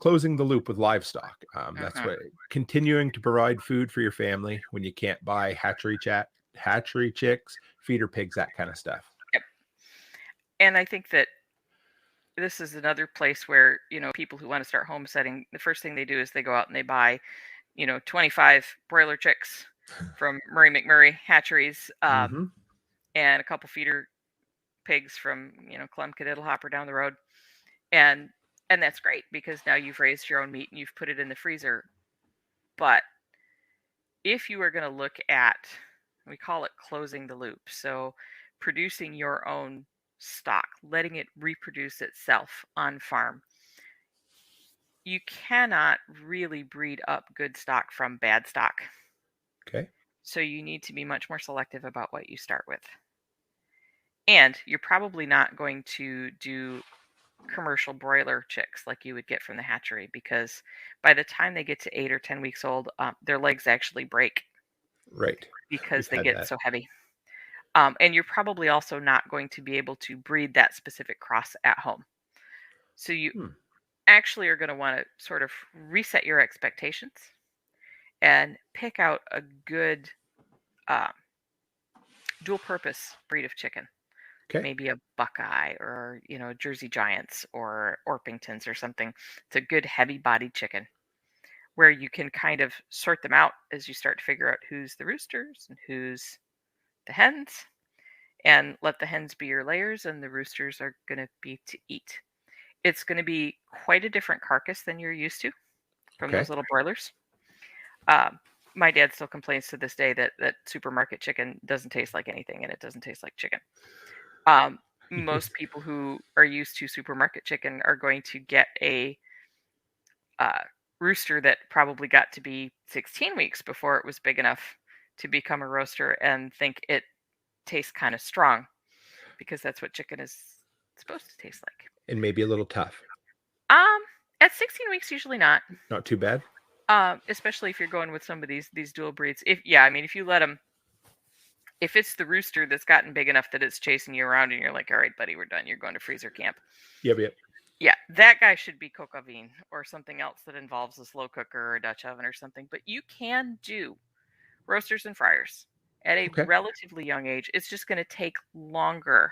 closing the loop with livestock? That's Mhm. what continuing to provide food for your family when you can't buy hatchery chicks, feeder pigs, that kind of stuff. Yep. And I think that this is another place where, people who want to start homesteading, the first thing they do is they go out and they buy, 25 broiler chicks from Murray McMurray hatcheries, Hmm. and a couple feeder pigs from, Clem Cadiddle Hopper down the road. And that's great because now you've raised your own meat and you've put it in the freezer. But if you are going to look at, we call it closing the loop. So producing your own stock, letting it reproduce itself on farm. You cannot really breed up good stock from bad stock. Okay. So you need to be much more selective about what you start with. And you're probably not going to do commercial broiler chicks like you would get from the hatchery, because by the time they get to 8 or 10 weeks old, their legs actually break Right. because We've they had get that. so heavy. And you're probably also not going to be able to breed that specific cross at home. So you Hmm. actually are going to want to sort of reset your expectations and pick out a good uh, dual purpose breed of chicken. Okay. Maybe a Buckeye, or, Jersey Giants or Orpingtons or something. It's a good heavy bodied chicken where you can kind of sort them out as you start to figure out who's the roosters and who's the hens, and let the hens be your layers and the roosters are going to be to eat. It's going to be quite a different carcass than you're used to from those Okay. little broilers. Um, my dad still complains to this day that supermarket chicken doesn't taste like anything, and it doesn't taste like chicken. Um, Most people who are used to supermarket chicken are going to get a uh, rooster that probably got to be 16 weeks before it was big enough to become a roaster and think it tastes kind of strong, because that's what chicken is supposed to taste like. And maybe a little tough. Um, at 16 weeks, usually not. Not too bad. Especially if you're going with some of these dual breeds. If you let them, if it's the rooster that's gotten big enough that it's chasing you around and you're like, all right, buddy, we're done. You're going to freezer camp. Yep. Yep. Yeah, that guy should be coq au vin or something else that involves a slow cooker or a Dutch oven or something. But you can do roasters and fryers at a Okay. relatively young age. It's just going to take longer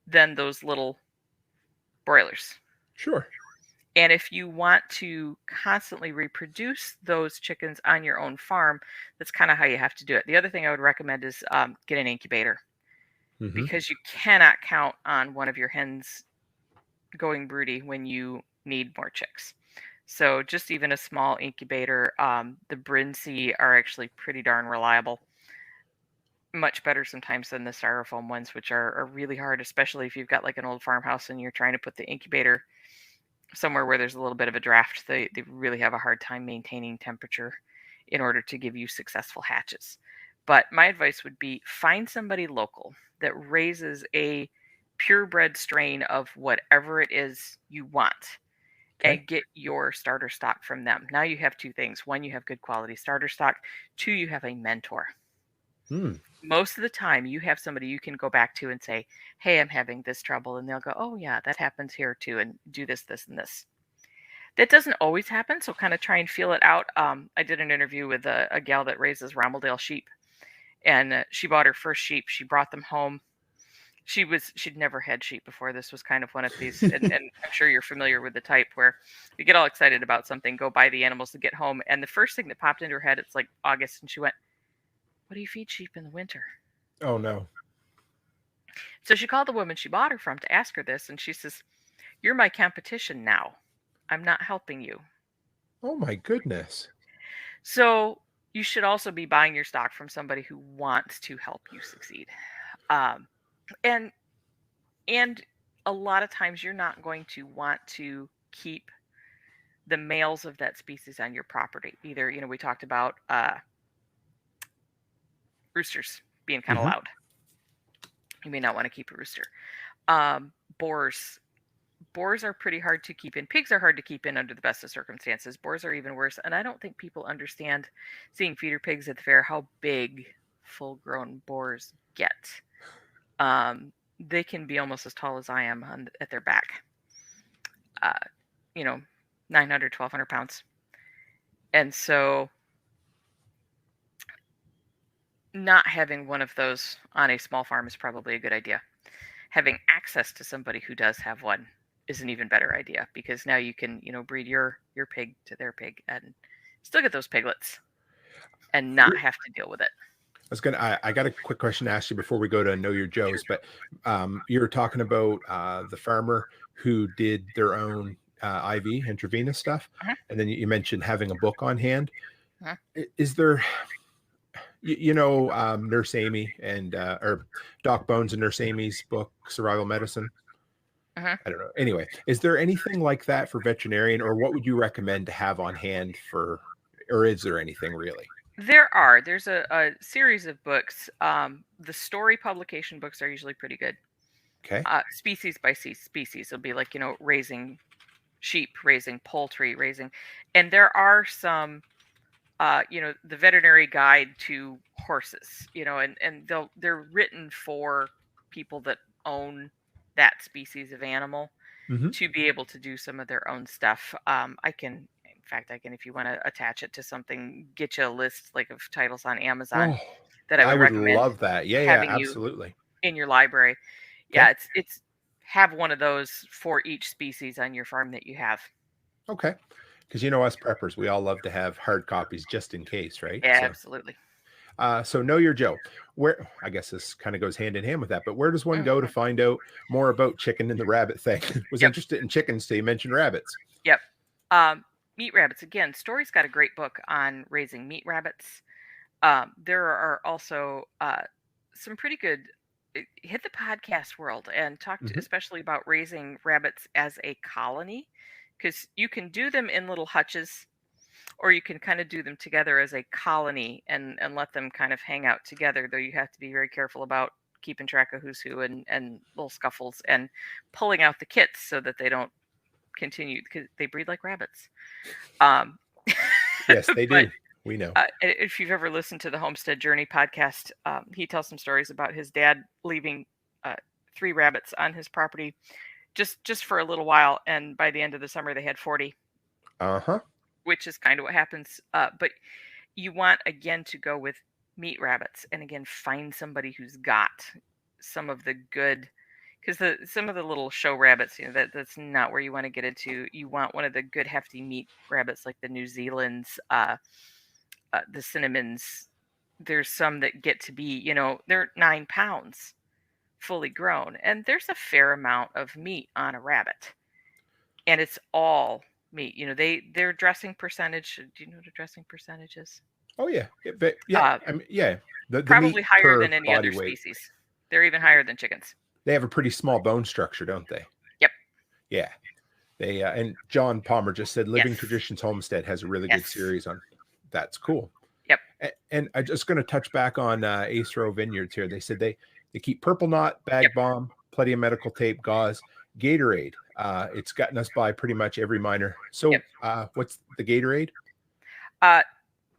than those little broilers. Sure. And if you want to constantly reproduce those chickens on your own farm, that's kind of how you have to do it. The other thing I would recommend is get an incubator, Hmm. because you cannot count on one of your hens going broody when you need more chicks. So just even a small incubator, the Brinsea are actually pretty darn reliable. Much better sometimes than the styrofoam ones, which are really hard, especially if you've got like an old farmhouse and you're trying to put the incubator somewhere where there's a little bit of a draft. They really have a hard time maintaining temperature in order to give you successful hatches. But my advice would be find somebody local that raises a purebred strain of whatever it is you want, Okay. and get your starter stock from them. Now you have two things. One, you have good quality starter stock. Two, you have a mentor. Hmm. Most of the time, you have somebody you can go back to and say, "Hey, I'm having this trouble," and they'll go, "Oh yeah, that happens here too," and do this, this, and this. That doesn't always happen, so kind of try and feel it out. I did an interview with a gal that raises Romeldale sheep, and she bought her first sheep. She brought them home. She'd never had sheep before. This was kind of one of these, and I'm sure you're familiar with the type where you get all excited about something, go buy the animals to get home, and the first thing that popped into her head, it's like August, and she went, "What do you feed sheep in the winter?" Oh no. So she called the woman she bought her from to ask her this, and she says, "You're my competition now. I'm not helping you." Oh my goodness. So you should also be buying your stock from somebody who wants to help you succeed. Um, and and a lot of times you're not going to want to keep the males of that species on your property. Either, we talked about roosters being kind of Hmm. loud. You may not want to keep a rooster. Boars. Boars are pretty hard to keep in. Pigs are hard to keep in under the best of circumstances. Boars are even worse. And I don't think people understand, seeing feeder pigs at the fair, how big full-grown boars get. They can be almost as tall as I am at their back. Uh, 900, 1,200 pounds. And so not having one of those on a small farm is probably a good idea. Having access to somebody who does have one is an even better idea, because now you can, breed your pig to their pig and still get those piglets and not have to deal with it. I got a quick question to ask you before we go to Know Your Joes, but you were talking about the farmer who did their own IV intravenous stuff, Uh-huh. and then you mentioned having a book on hand. Uh-huh. Is there, Nurse Amy and or Doc Bones and Nurse Amy's book, Survival Medicine? Uh-huh. I don't know. Anyway, is there anything like that for veterinarian, or what would you recommend to have on hand or is there anything really? There's a series of books. The story publication books are usually pretty good. Okay. Species by species. It'll be like, raising sheep, raising poultry, and there are some, the veterinary guide to horses, and they're written for people that own that species of animal Hmm. to be able to do some of their own stuff. In fact, if you want to attach it to something, get you a list like of titles on Amazon Oh, that I I would would recommend love that. Yeah, yeah, having you absolutely. in your library. Okay. Yeah, it's have one of those for each species on your farm that you have. Okay. Because us preppers, we all love to have hard copies just in case, right? Yeah, So, absolutely. so Know Your Joe. Where I guess this kind of goes hand in hand with that, but where does one go to Mhm. find out more about chicken and the rabbit thing? Was Yep, interested in chickens, so you mentioned rabbits. yep. Meat rabbits again. Story's got a great book on raising meat rabbits. There are also some pretty good. Hit the podcast world and talk Hmm. especially about raising rabbits as a colony, because you can do them in little hutches, or you can kind of do them together as a colony and let them kind of hang out together. Though you have to be very careful about keeping track of who's who, and little scuffles, and pulling out the kits so that they don't continue, because they breed like rabbits. Um, Yes, they but do. We know. if you've ever listened to the Homestead Journey podcast, he tells some stories about his dad leaving uh, 3 rabbits on his property just for a little while, and by the end of the summer they had 40, Uh-huh. which is kind of what happens. But you want, again, to go with meat rabbits, and again, find somebody who's got some of the good, because some of the little show rabbits, that's not where you want to get into. You want one of the good hefty meat rabbits, like the New Zealand's, the cinnamons. There's some that get to be, they're 9 pounds fully grown, and there's a fair amount of meat on a rabbit, and it's all meat. Their dressing percentage. Do you know what a dressing percentage is? Oh yeah. Yeah, but yeah, Uh, I mean, yeah. The Probably meat higher per than any body other weight. species. They're even higher than chickens. They have a pretty small bone structure, don't they? Yep. Yeah. They and John Palmer just said Yes. Living Traditions Homestead has a really good Yes. series on. That's cool. Yep. And I'm just going to touch back on Ace Row Vineyards here. They said they keep Purple Knot, Bag Yep. Bomb, plenty of medical tape, gauze, Gatorade. It's gotten us by pretty much every minor. So Yep. what's the Gatorade?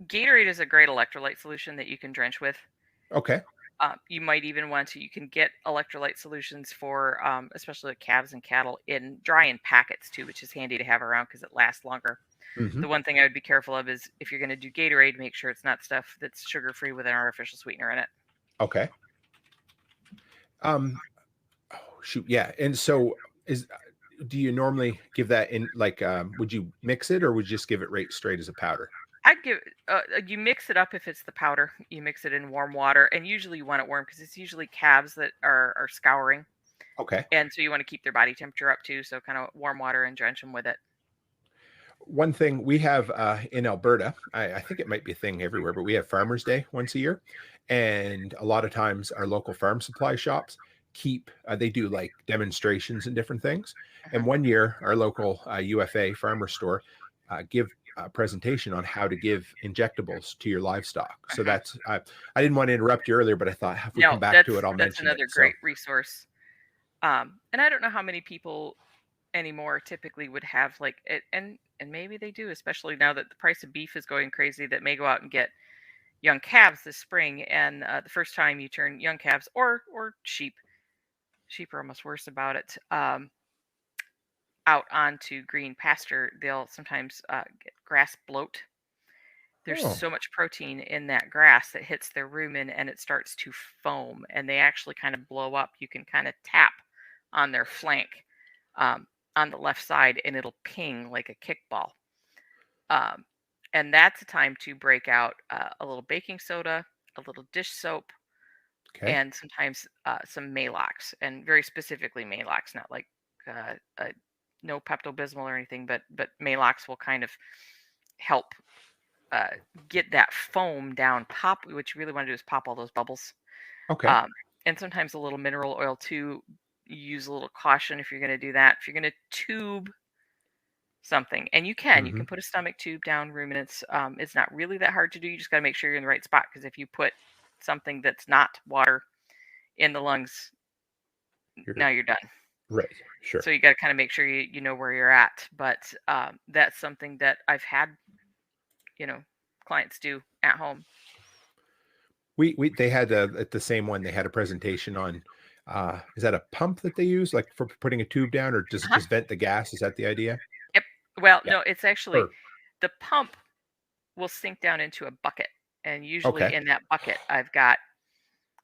Gatorade is a great electrolyte solution that you can drench with. Okay. You might even want to, you can get electrolyte solutions for, especially like calves and cattle in dry in packets too, which is handy to have around because it lasts longer. Hmm. The one thing I would be careful of is if you're going to do Gatorade, make sure it's not stuff that's sugar free with an artificial sweetener in it. Okay. Um, oh, shoot. Yeah. And so do you normally give that in like, would you mix it or would you just give it right straight as a powder? I'd give you mix it up if it's the powder. You mix it in warm water, and usually you want it warm because it's usually calves that are scouring, Okay. and so you want to keep their body temperature up too. So kind of warm water and drench them with it. One thing we have in Alberta, I think it might be a thing everywhere, but we have Farmers Day once a year. And a lot of times our local farm supply shops they do like demonstrations and different things. Mhm. And one year, our local UFA farmer store give a presentation on how to give injectables to your livestock. So Mhm. I didn't want to interrupt you earlier, but I thought if we No, come back to it, I'll that's mention it. another So, great resource. And I don't know how many people anymore typically would have like it, and maybe they do, especially now that the price of beef is going crazy. That may go out and get young calves this spring, and the first time you turn young calves or sheep are almost worse about it. Out onto green pasture, they'll sometimes get grass bloat. There's oh, so much protein in that grass that hits their rumen and it starts to foam and they actually kind of blow up. You can kind of tap on their flank um, on the left side and it'll ping like a kickball. Um, and that's a time to break out a little baking soda, a little dish soap, okay. and sometimes some Malox, and very specifically Malox, not like no Pepto Bismol or anything, but Malox will kind of help uh, get that foam down. Pop, what you really want to do is pop all those bubbles. Okay. Um, and sometimes a little mineral oil too. Use a little caution if you're going to do that. If you're going to tube something, and you Hmm. can put a stomach tube down ruminants. It's not really that hard to do. You just got to make sure you're in the right spot because if you put something that's not water in the lungs, You're now you're done. right. Sure. So you got to kind of make sure you know where you're at. But that's something that I've had you know clients do at home. We they had at the same one, they had a presentation on, is that a pump that they use, like, for putting a tube down, or does it Uh-huh. just vent the gas? Is that the idea? Yep. Well, Yeah. no, it's actually Or the pump will sink down into a bucket, and usually okay. in that bucket, I've got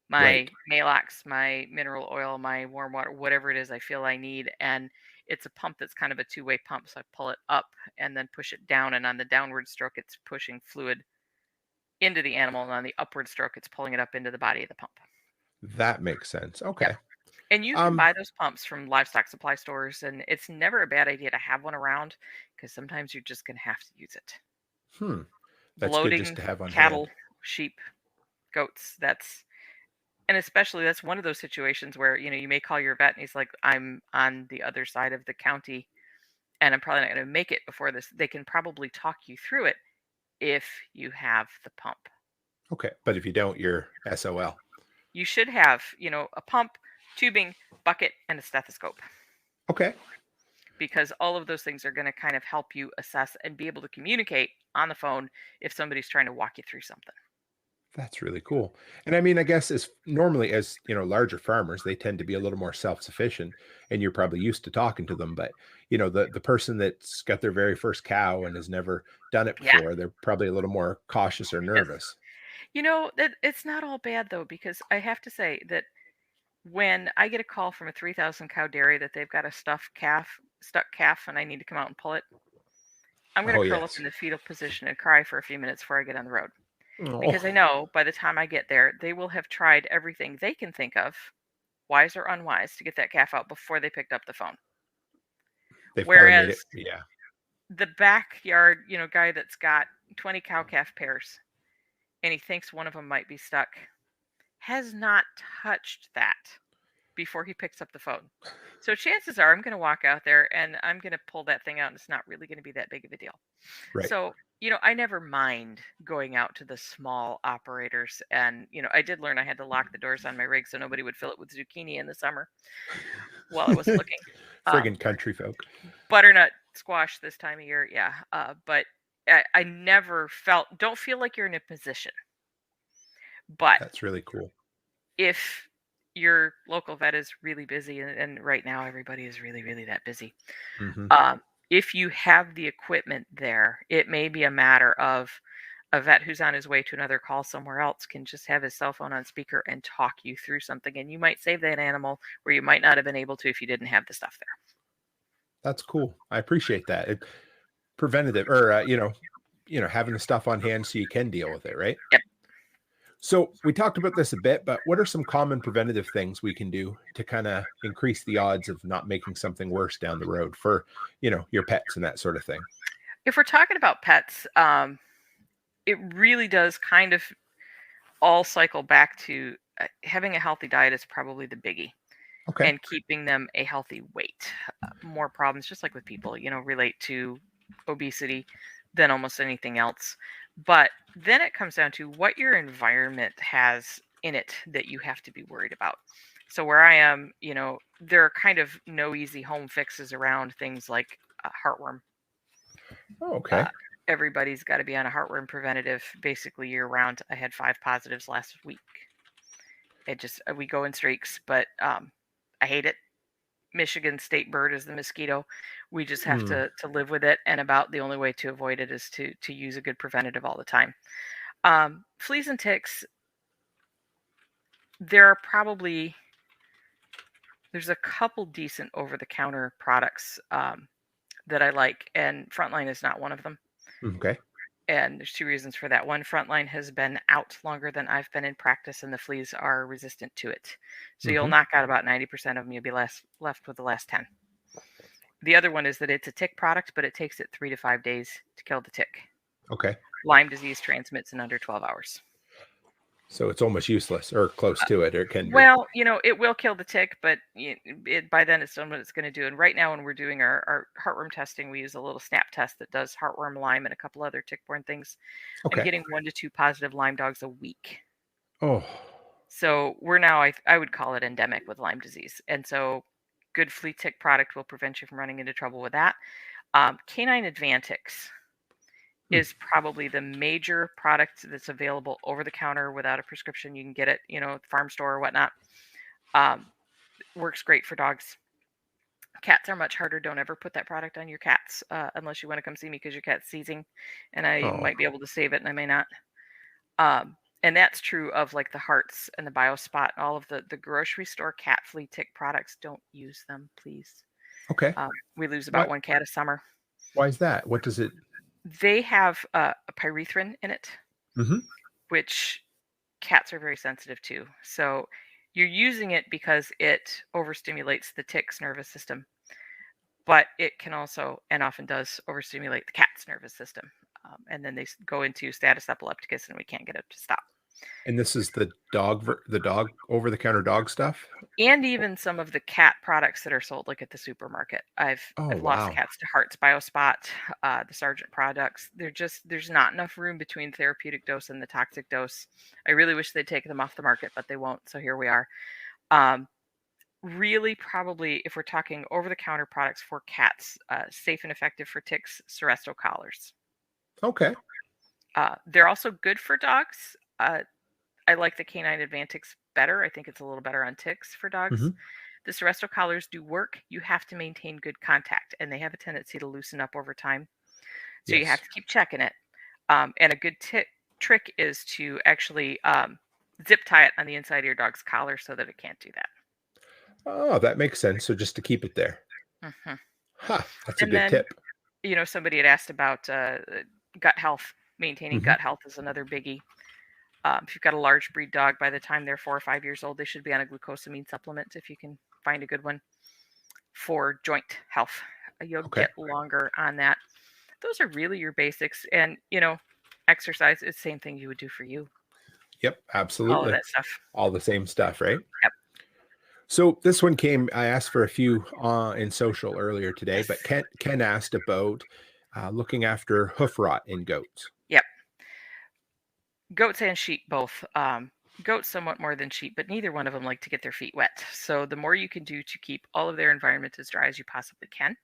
Right. my Malox, my mineral oil, my warm water, whatever it is I feel I need, and it's a pump that's kind of a two-way pump. So I pull it up and then push it down, and on the downward stroke, it's pushing fluid into the animal, and on the upward stroke, it's pulling it up into the body of the pump. That makes sense. Yep. Okay. And you can Um, buy those pumps from livestock supply stores, and it's never a bad idea to have one around because sometimes you're just going to have to use it. hmm, that's good just Bloating to have on hand. cattle, sheep, goats, and especially that's one of those situations where, you may call your vet and he's like, I'm on the other side of the county and I'm probably not going to make it before this. They can probably talk you through it if you have the pump. Okay, but if you don't, you're SOL. You should have, a pump, tubing, bucket, and a stethoscope Okay. because all of those things are going to kind of help you assess and be able to communicate on the phone if somebody's trying to walk you through something. That's really cool. And I mean, I guess as normally as, larger farmers, they tend to be a little more self-sufficient and you're probably used to talking to them, but the person that's got their very first cow and has never done it Yeah. before, they're probably a little more cautious or Yes. nervous. That it's not all bad though, because I have to say that when I get a call from a 3,000 cow dairy that they've got a stuck calf, and I need to come out and pull it, I'm going to Oh, curl up in yes. the fetal position and cry for a few minutes before I get on the road. Oh, Because I know by the time I get there, they will have tried everything they can think of, wise or unwise, to get that calf out before they picked up the phone. they've probably made Whereas it. Yeah. the backyard, guy that's got 20 cow calf pairs and he thinks one of them might be stuck has not touched that before he picks up the phone. So chances are I'm going to walk out there and I'm going to pull that thing out and it's not really going to be that big of a deal. Right. So, I never mind going out to the small operators. And, I did learn I had to lock the doors on my rig so nobody would fill it with zucchini in the summer while I wasn't looking. Friggin' country folk. Butternut squash this time of year. Yeah. But I never don't feel like you're in a position. But That's really cool. if your local vet is really busy, and right now everybody is really, really that busy, Hmm. if you have the equipment there, it may be a matter of a vet who's on his way to another call somewhere else can just have his cell phone on speaker and talk you through something. And you might save that animal where you might not have been able to if you didn't have the stuff there. That's cool. I appreciate that. Preventative, or having the stuff on hand so you can deal with it, right? Yep. So we talked about this a bit, but what are some common preventative things we can do to kind of increase the odds of not making something worse down the road for, your pets and that sort of thing? If we're talking about pets, it really does kind of all cycle back to having a healthy diet is probably the biggie, Okay. and keeping them a healthy weight. More problems, just like with people, relate to obesity than almost anything else. But then it comes down to what your environment has in it that you have to be worried about. So where I am, there are kind of no easy home fixes around things like heartworm. Oh, Uh, okay. everybody's got to be on a heartworm preventative basically year round. I had 5 positives last week. It just we go in streaks, but I hate it. Michigan state bird is the mosquito. We just have Hmm. to live with it, and about the only way to avoid it is to use a good preventative all the time. Fleas and ticks. There are probably there's a couple decent over the counter products that I like, and Frontline is not one of them. Okay. And there's 2 reasons for that. One, Frontline has been out longer than I've been in practice, and the fleas are resistant to it. So you'll Hmm. knock out about 90% of them. You'll be left with the last 10. The other one is that it's a tick product, but it takes it 3 to 5 days to kill the tick. Okay. Lyme disease transmits in under 12 hours. So it's almost useless or close to it, or it can be. Well, it will kill the tick, but by then it's done what it's going to do. And right now, when we're doing our heartworm testing, we use a little snap test that does heartworm, Lyme, and a couple other tick-borne things. I'm Okay. getting 1 to 2 positive Lyme dogs a week. Oh, So we're now, I would call it endemic with Lyme disease. And so good flea tick product will prevent you from running into trouble with that. Canine Advantix hmm. is probably the major product that's available over the counter without a prescription. You can get it, farm store or whatnot. Works great for dogs. Cats are much harder. Don't ever put that product on your cats unless you want to come see me because your cat's seizing, and I Oh, might be able to save it and I may not. And that's true of like the Hearts and the BioSpot, and all of the grocery store cat flea tick products. Don't use them, please. okay. We lose about What? 1 cat a summer. Why is that? What does it? They have a pyrethrin in it, Hmm. which cats are very sensitive to. So you're using it because it overstimulates the tick's nervous system, but it can also, and often does, overstimulate the cat's nervous system. And then they go into status epilepticus, and we can't get it to stop. And this is the dog over the counter dog stuff. And even some of the cat products that are sold, like at the supermarket. Oh, I've lost wow. cats to Hearts, BioSpot, the Sargent products. There's not enough room between therapeutic dose and the toxic dose. I really wish they'd take them off the market, but they won't. So here we are. Um, really, probably, if we're talking over the counter products for cats, safe and effective for ticks, Seresto collars. Okay. They're also good for dogs. I like the Canine Advantix better. I think it's a little better on ticks for dogs. Hmm. The Seresto collars do work. You have to maintain good contact, and they have a tendency to loosen up over time. So you have Yes. to keep checking it. And a good trick is to actually zip tie it on the inside of your dog's collar so that it can't do that. Oh, that makes sense. So just to keep it there. Hmm. Ha, that's a And good then, tip. somebody had asked about gut health. Maintaining Hmm. gut health is another biggie. If you've got a large breed dog, by the time they're 4 or 5 years old, they should be on a glucosamine supplement if you can find a good one for joint health. You'll Okay. get longer on that. Those are really your basics. And, exercise is the same thing you would do for you. Yep, All of absolutely. that stuff. All the same stuff, right? Yep. So this one came. I asked for a few in social earlier today, Yes. but Ken asked about looking after hoof rot in goats. Yep. Goats and sheep both. Goats somewhat more than sheep, but neither one of them like to get their feet wet. So the more you can do to keep all of their environment as dry as you possibly can.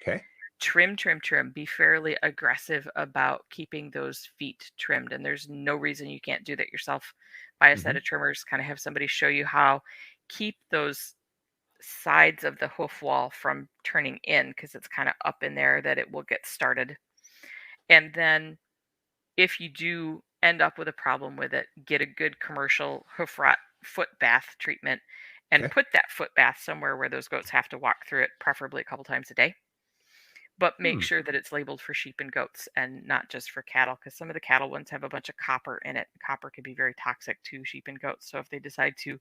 Okay. Trim, trim, trim. Be fairly aggressive about keeping those feet trimmed. And there's no reason you can't do that yourself. Buy a set Hmm. of trimmers, kind of have somebody show you how. Keep those sides of the hoof wall from turning in because it's kind of up in there that it will get started. And then if you do end up with a problem with it, get a good commercial hoof rot foot bath treatment and Okay. put that foot bath somewhere where those goats have to walk through it, preferably a couple times a day. But make Hmm. sure that it's labeled for sheep and goats and not just for cattle, because some of the cattle ones have a bunch of copper in it. Copper can be very toxic to sheep and goats. So if they decide to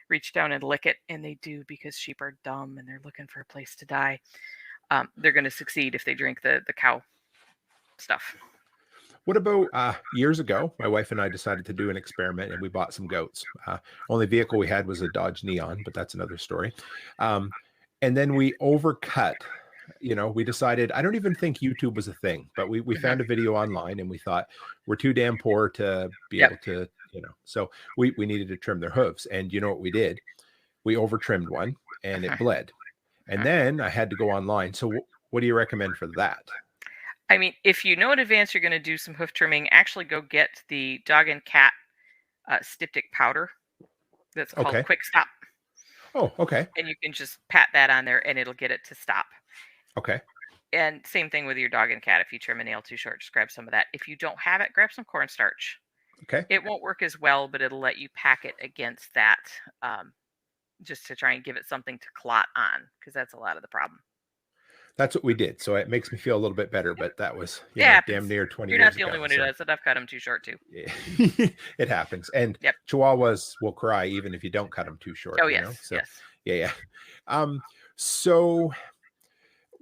reach down and lick it, and they do because sheep are dumb and they're looking for a place to die, they're going to succeed if they drink the cow stuff. What about years ago? My wife and I decided to do an experiment, and we bought some goats. Only vehicle we had was a Dodge Neon, but that's another story. Um, and then we overcut. We decided. I don't even think YouTube was a thing, but we Hmm. found a video online, and we thought we're too damn poor to be Yep. able to. So we needed to trim their hooves, and you know what we did? We over trimmed one, and Hmm. it bled. And Hmm. then I had to go online. So what do you recommend for that? I mean, if you know in advance you're going to do some hoof trimming, actually go get the dog and cat styptic powder that's called Okay. Quick Stop, Oh, okay. and you can just pat that on there and it'll get it to stop. Okay. And same thing with your dog and cat. If you trim a nail too short, just grab some of that. If you don't have it, grab some cornstarch. Okay. It won't work as well, but it'll let you pack it against that, um, just to try and give it something to clot on, because that's a lot of the problem. That's what we did. So it makes me feel a little bit better, but that was, It happens. damn near 20 You're not years the only ago. one who So does it. I've cut them too short too. yeah, it happens. And Yep. Chihuahuas will cry even if you don't cut them too short, Oh you know? yes, So yes. yeah, yeah. So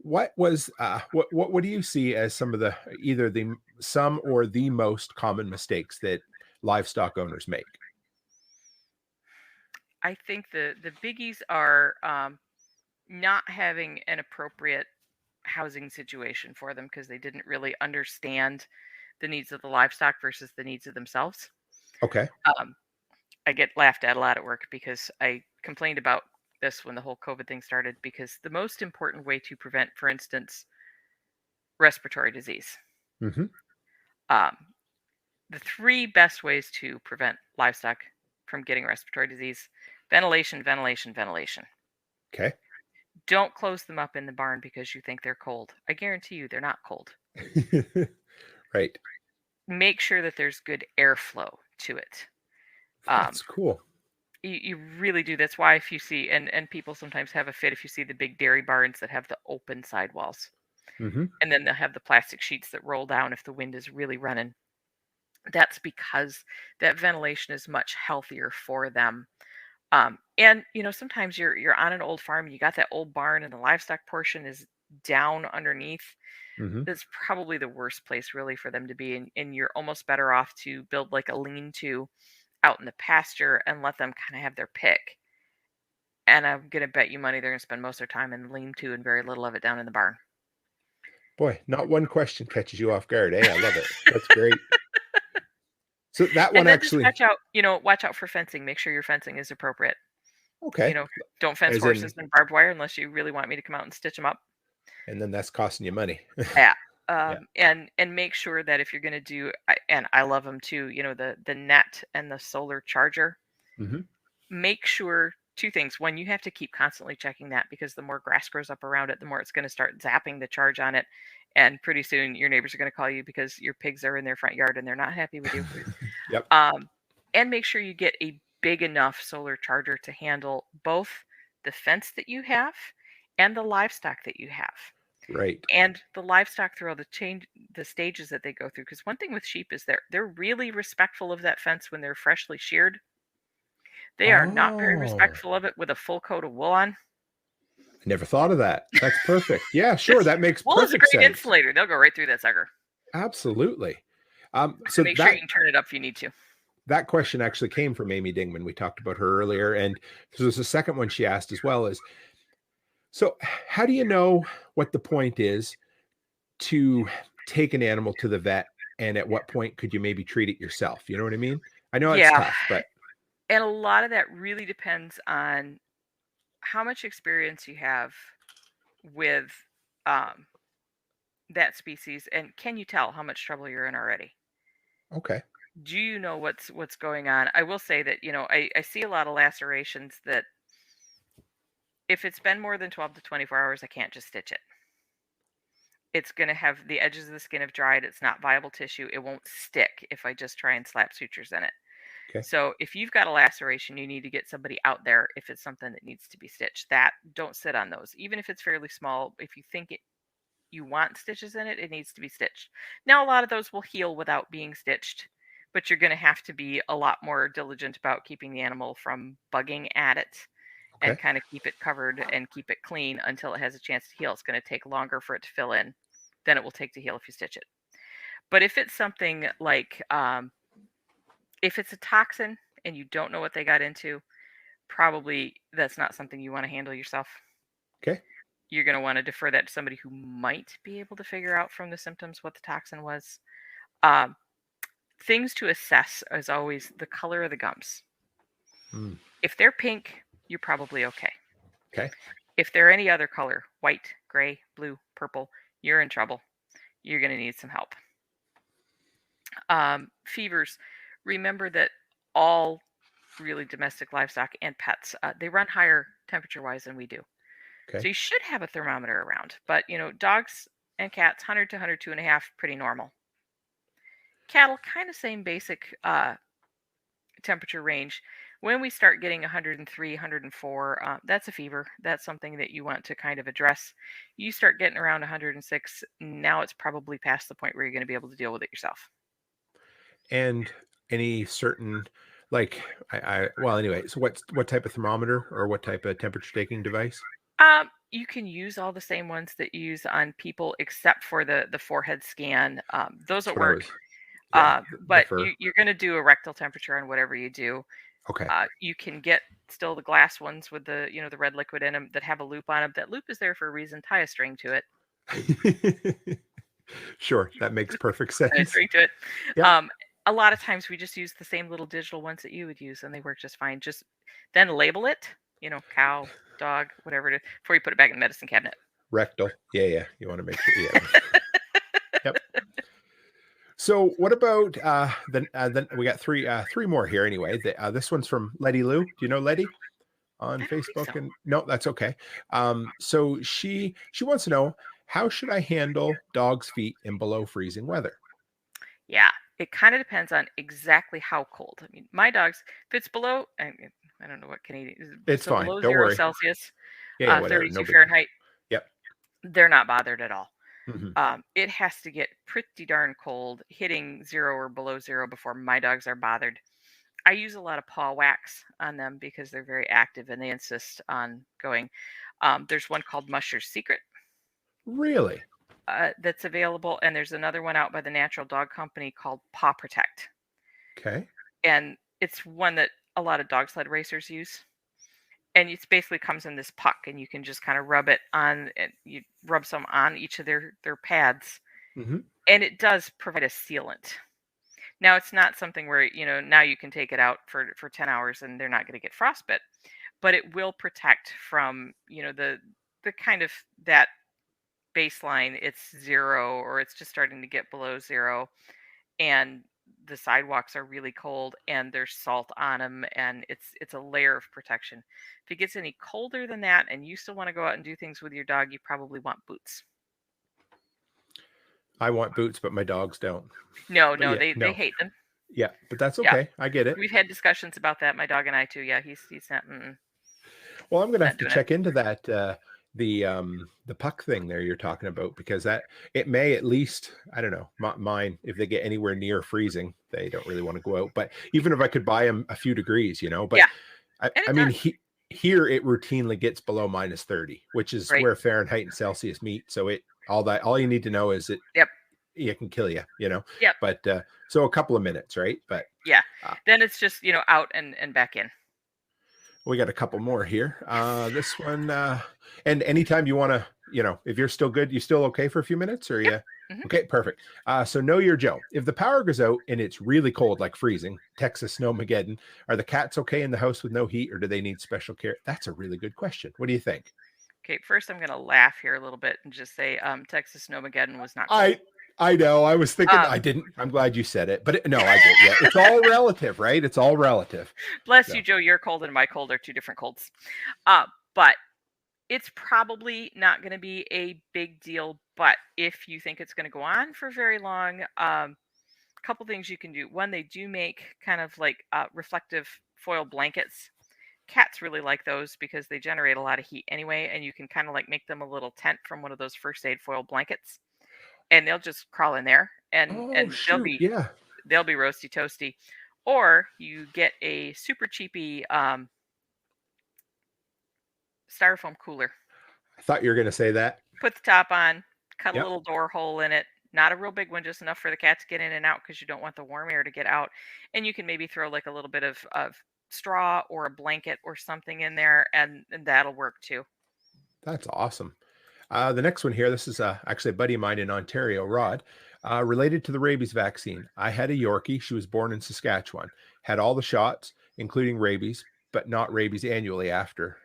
what do you see as some of the either the some or the most common mistakes that livestock owners make? I think the biggies are not having an appropriate housing situation for them because they didn't really understand the needs of the livestock versus the needs of themselves. Okay. Um, I get laughed at a lot at work because I complained about this when the whole COVID thing started. Because the most important way to prevent, for instance, respiratory disease, Hmm. um, the three best ways to prevent livestock from getting respiratory disease: ventilation, ventilation, ventilation. Okay. Don't close them up in the barn because you think they're cold. I guarantee you they're not cold. Right. Make sure that there's good airflow to it. Um, That's cool. you really do. That's why if you see, and people sometimes have a fit if you see the big dairy barns that have the open sidewalls, Hmm. and then they'll have the plastic sheets that roll down if the wind is really running. That's because that ventilation is much healthier for them. And sometimes you're on an old farm, you got that old barn, and the livestock portion is down underneath. Hmm. That's probably the worst place really for them to be, and you're almost better off to build like a lean-to out in the pasture and let them kind of have their pick. And I'm gonna bet you money they're gonna spend most of their time in the lean-to and very little of it down in the barn. Boy, not one question catches you off guard, eh? I love it. That's great. So that one And then just actually, watch out for fencing. Make sure your fencing is appropriate. You okay, know, don't fence as horses in, in barbed wire unless you really want me to come out and stitch them up. and then that's costing you money. Yeah. Yeah. And make sure that if you're gonna do, and I love them too, the net and the solar charger. Hmm. Make sure two things. One, you have to keep constantly checking that because the more grass grows up around it, the more it's going to start zapping the charge on it. And pretty soon your neighbors are going to call you because your pigs are in their front yard and they're not happy with you. Yep. Um, and make sure you get a big enough solar charger to handle both the fence that you have and the livestock that you have. Right. And the livestock through all the stages that they go through. Because one thing with sheep is they're really respectful of that fence when they're freshly sheared. They are not very Oh, respectful of it with a full coat of wool on. I never thought of that. That's perfect. Yeah, sure. This That makes wool is a perfect great sense. insulator. They'll go right through that sucker. Absolutely. So So make sure you that can turn it up if you need to. that question actually came from Amy Dingman. We talked about her earlier, and so there's a second one she asked as well is, so how do you know what the point is to take an animal to the vet, and at what point could you maybe treat it yourself? You know what I mean? I know it's Yeah. tough, but And a lot of that really depends on how much experience you have with um, that species, and can you tell how much trouble you're in already? Okay. Do you know what's going on? I will say that, I see a lot of lacerations that if it's been more than 12 to 24 hours, I can't just stitch it. It's going to have the edges of the skin have dried. It's not viable tissue. It won't stick if I just try and slap sutures in it. Okay. So if you've got a laceration, you need to get somebody out there if it's something that needs to be stitched. Don't sit on those. Even if it's fairly small, if you think you want stitches in it, it needs to be stitched. Now, a lot of those will heal without being stitched, but you're going to have to be a lot more diligent about keeping the animal from bugging at it and Okay. kind of keep it covered and keep it clean until it has a chance to heal. It's going to take longer for it to fill in than it will take to heal if you stitch it. But if it's something like, if it's a toxin and you don't know what they got into, probably that's not something you want to handle yourself. Okay. You're going to want to defer that to somebody who might be able to figure out from the symptoms what the toxin was. Um, Things to assess is always the color of the gums. Mm. If they're pink, you're probably okay. Okay. If they're any other color, white, gray, blue, purple, you're in trouble. You're going to need some help. Fevers. Remember that all really domestic livestock and pets, they run higher temperature-wise than we do. Okay. So you should have a thermometer around. But, dogs and cats, 100 to 102.5, pretty normal. Cattle, kind of same basic temperature range. When we start getting 103, 104, that's a fever. That's something that you want to kind of address. You start getting around 106, now it's probably past the point where you're going to be able to deal with it yourself. And any certain, like, well, anyway, so what type of thermometer or what type of temperature taking device? You can use all the same ones that you use on people, except for the forehead scan. Those That's will what I work. was, yeah, the But fur. you're going to do a rectal temperature on whatever you do. Okay. You can get still the glass ones with the red liquid in them that have a loop on them. That loop is there for a reason. Tie a string to it. Sure, that makes perfect Tie a sense. string to it. Yeah. A lot of times we just use the same little digital ones that you would use, and they work just fine. Just then label it. Cow, dog, whatever it is, before you put it back in the medicine cabinet. Rectal. Yeah. You want to make sure. Yeah. Yep. So what about then we got three more here anyway. This one's from Letty Lou. Do you know Letty on I don't think Facebook? so. And no, that's okay. So she wants to know, how should I handle dogs' feet in below freezing weather? Yeah, it kind of depends on exactly how cold. I mean, my dogs, if it's below, I don't know what Canadian, It's so fine. below Don't zero worry. Celsius, Yeah, whatever. No 32 big deal. Fahrenheit, Yep. they're not bothered at all. Hmm. It has to get pretty darn cold, hitting zero or below zero before my dogs are bothered. I use a lot of paw wax on them because they're very active and they insist on going. There's one called Musher's Secret Really? that's available, and there's another one out by the Natural Dog Company called Paw Protect. Okay. And it's one that a lot of dog sled racers use. And it basically comes in this puck, and you can just kind of rub it on, and you rub some on each of their pads, Hmm. and it does provide a sealant. Now, it's not something where now you can take it out for 10 hours and they're not going to get frostbite, but it will protect from the kind of that baseline. It's zero, or it's just starting to get below zero, and the sidewalks are really cold and there's salt on them, and it's a layer of protection. If it gets any colder than that and you still want to go out and do things with your dog, you probably want boots. I want boots, but my dogs don't. No, But yeah, they no. hate them. Yeah, but that's Yeah, okay. I get it. we've had discussions about that, my dog and I too. Yeah, he's not, Well, I'm gonna not have to doing it. check into that the puck thing there you're talking about, because that it may, at least, I don't know, mine, if they get anywhere near freezing, they don't really want to go out. But even if I could buy them a few degrees, but Yeah, and I it mean, does. here it routinely gets below -30, which is Right. where Fahrenheit and Celsius meet. So all you need to know is Yep. it can kill you, Yep. But so a couple of minutes, right? But Yeah. uh, Then it's just out and back in. we got a couple more here. This one, and anytime you want to, if you're still good, you still okay for a few minutes, or Yep. yeah? Hmm. Okay, perfect. So know your Joe. If the power goes out and it's really cold, like freezing, Texas snowmageddon, are the cats okay in the house with no heat, or do they need special care? That's a really good question. What do you think? Okay, first I'm going to laugh here a little bit and just say Texas Snowmageddon was not cold. I know. I was thinking. I didn't. I'm glad you said it. But no, I get. Yeah, it's all relative, right? It's all relative. Bless you, Joe. Your cold and my cold are two different colds. But it's probably not going to be a big deal. But if you think it's going to go on for very long, a couple things you can do. One, they do make kind of like reflective foil blankets. Cats really like those because they generate a lot of heat anyway, and you can kind of like make them a little tent from one of those first aid foil blankets, and they'll just crawl in there, and Oh shoot! Yeah. they'll be roasty toasty. Or you get a super cheapy styrofoam cooler. I thought you were going to say that. Put the top on, cut a Yep. little door hole in it. Not a real big one, just enough for the cat to get in and out because you don't want the warm air to get out. And you can maybe throw like a little bit of straw or a blanket or something in there, and that'll work too. That's awesome. The next one here, this is actually a buddy of mine in Ontario, Rod, related to the rabies vaccine. I had a Yorkie. She was born in Saskatchewan, had all the shots, including rabies, but not rabies annually after.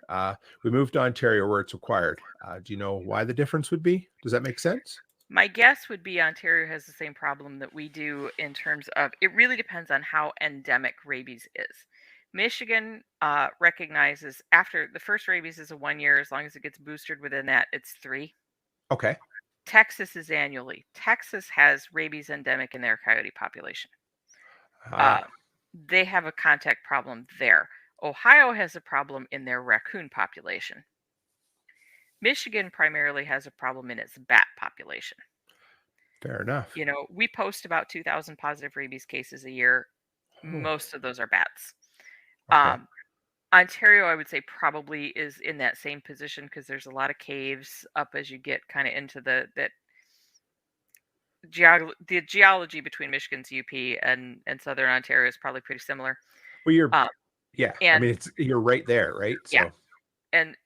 We moved to Ontario where it's required. Do you know why the difference would be? Does that make sense? My guess would be Ontario has the same problem that we do in terms of it really depends on how endemic rabies is. Michigan recognizes after the first rabies is a 1 year, as long as it gets boosted within that, it's 3. Okay. Texas is annually. Texas has rabies endemic in their coyote population. They have a contact problem there. Ohio has a problem in their raccoon population. Michigan primarily has a problem in its bat population. Fair enough. You know, we post about 2,000 positive rabies cases a year. Most of those are bats. Okay. Ontario, I would say, probably is in that same position because there's a lot of caves up as you get kind of into the geology between Michigan's UP and Southern Ontario is probably pretty similar. Well, yeah. I mean, you're right there, right? So. Yeah.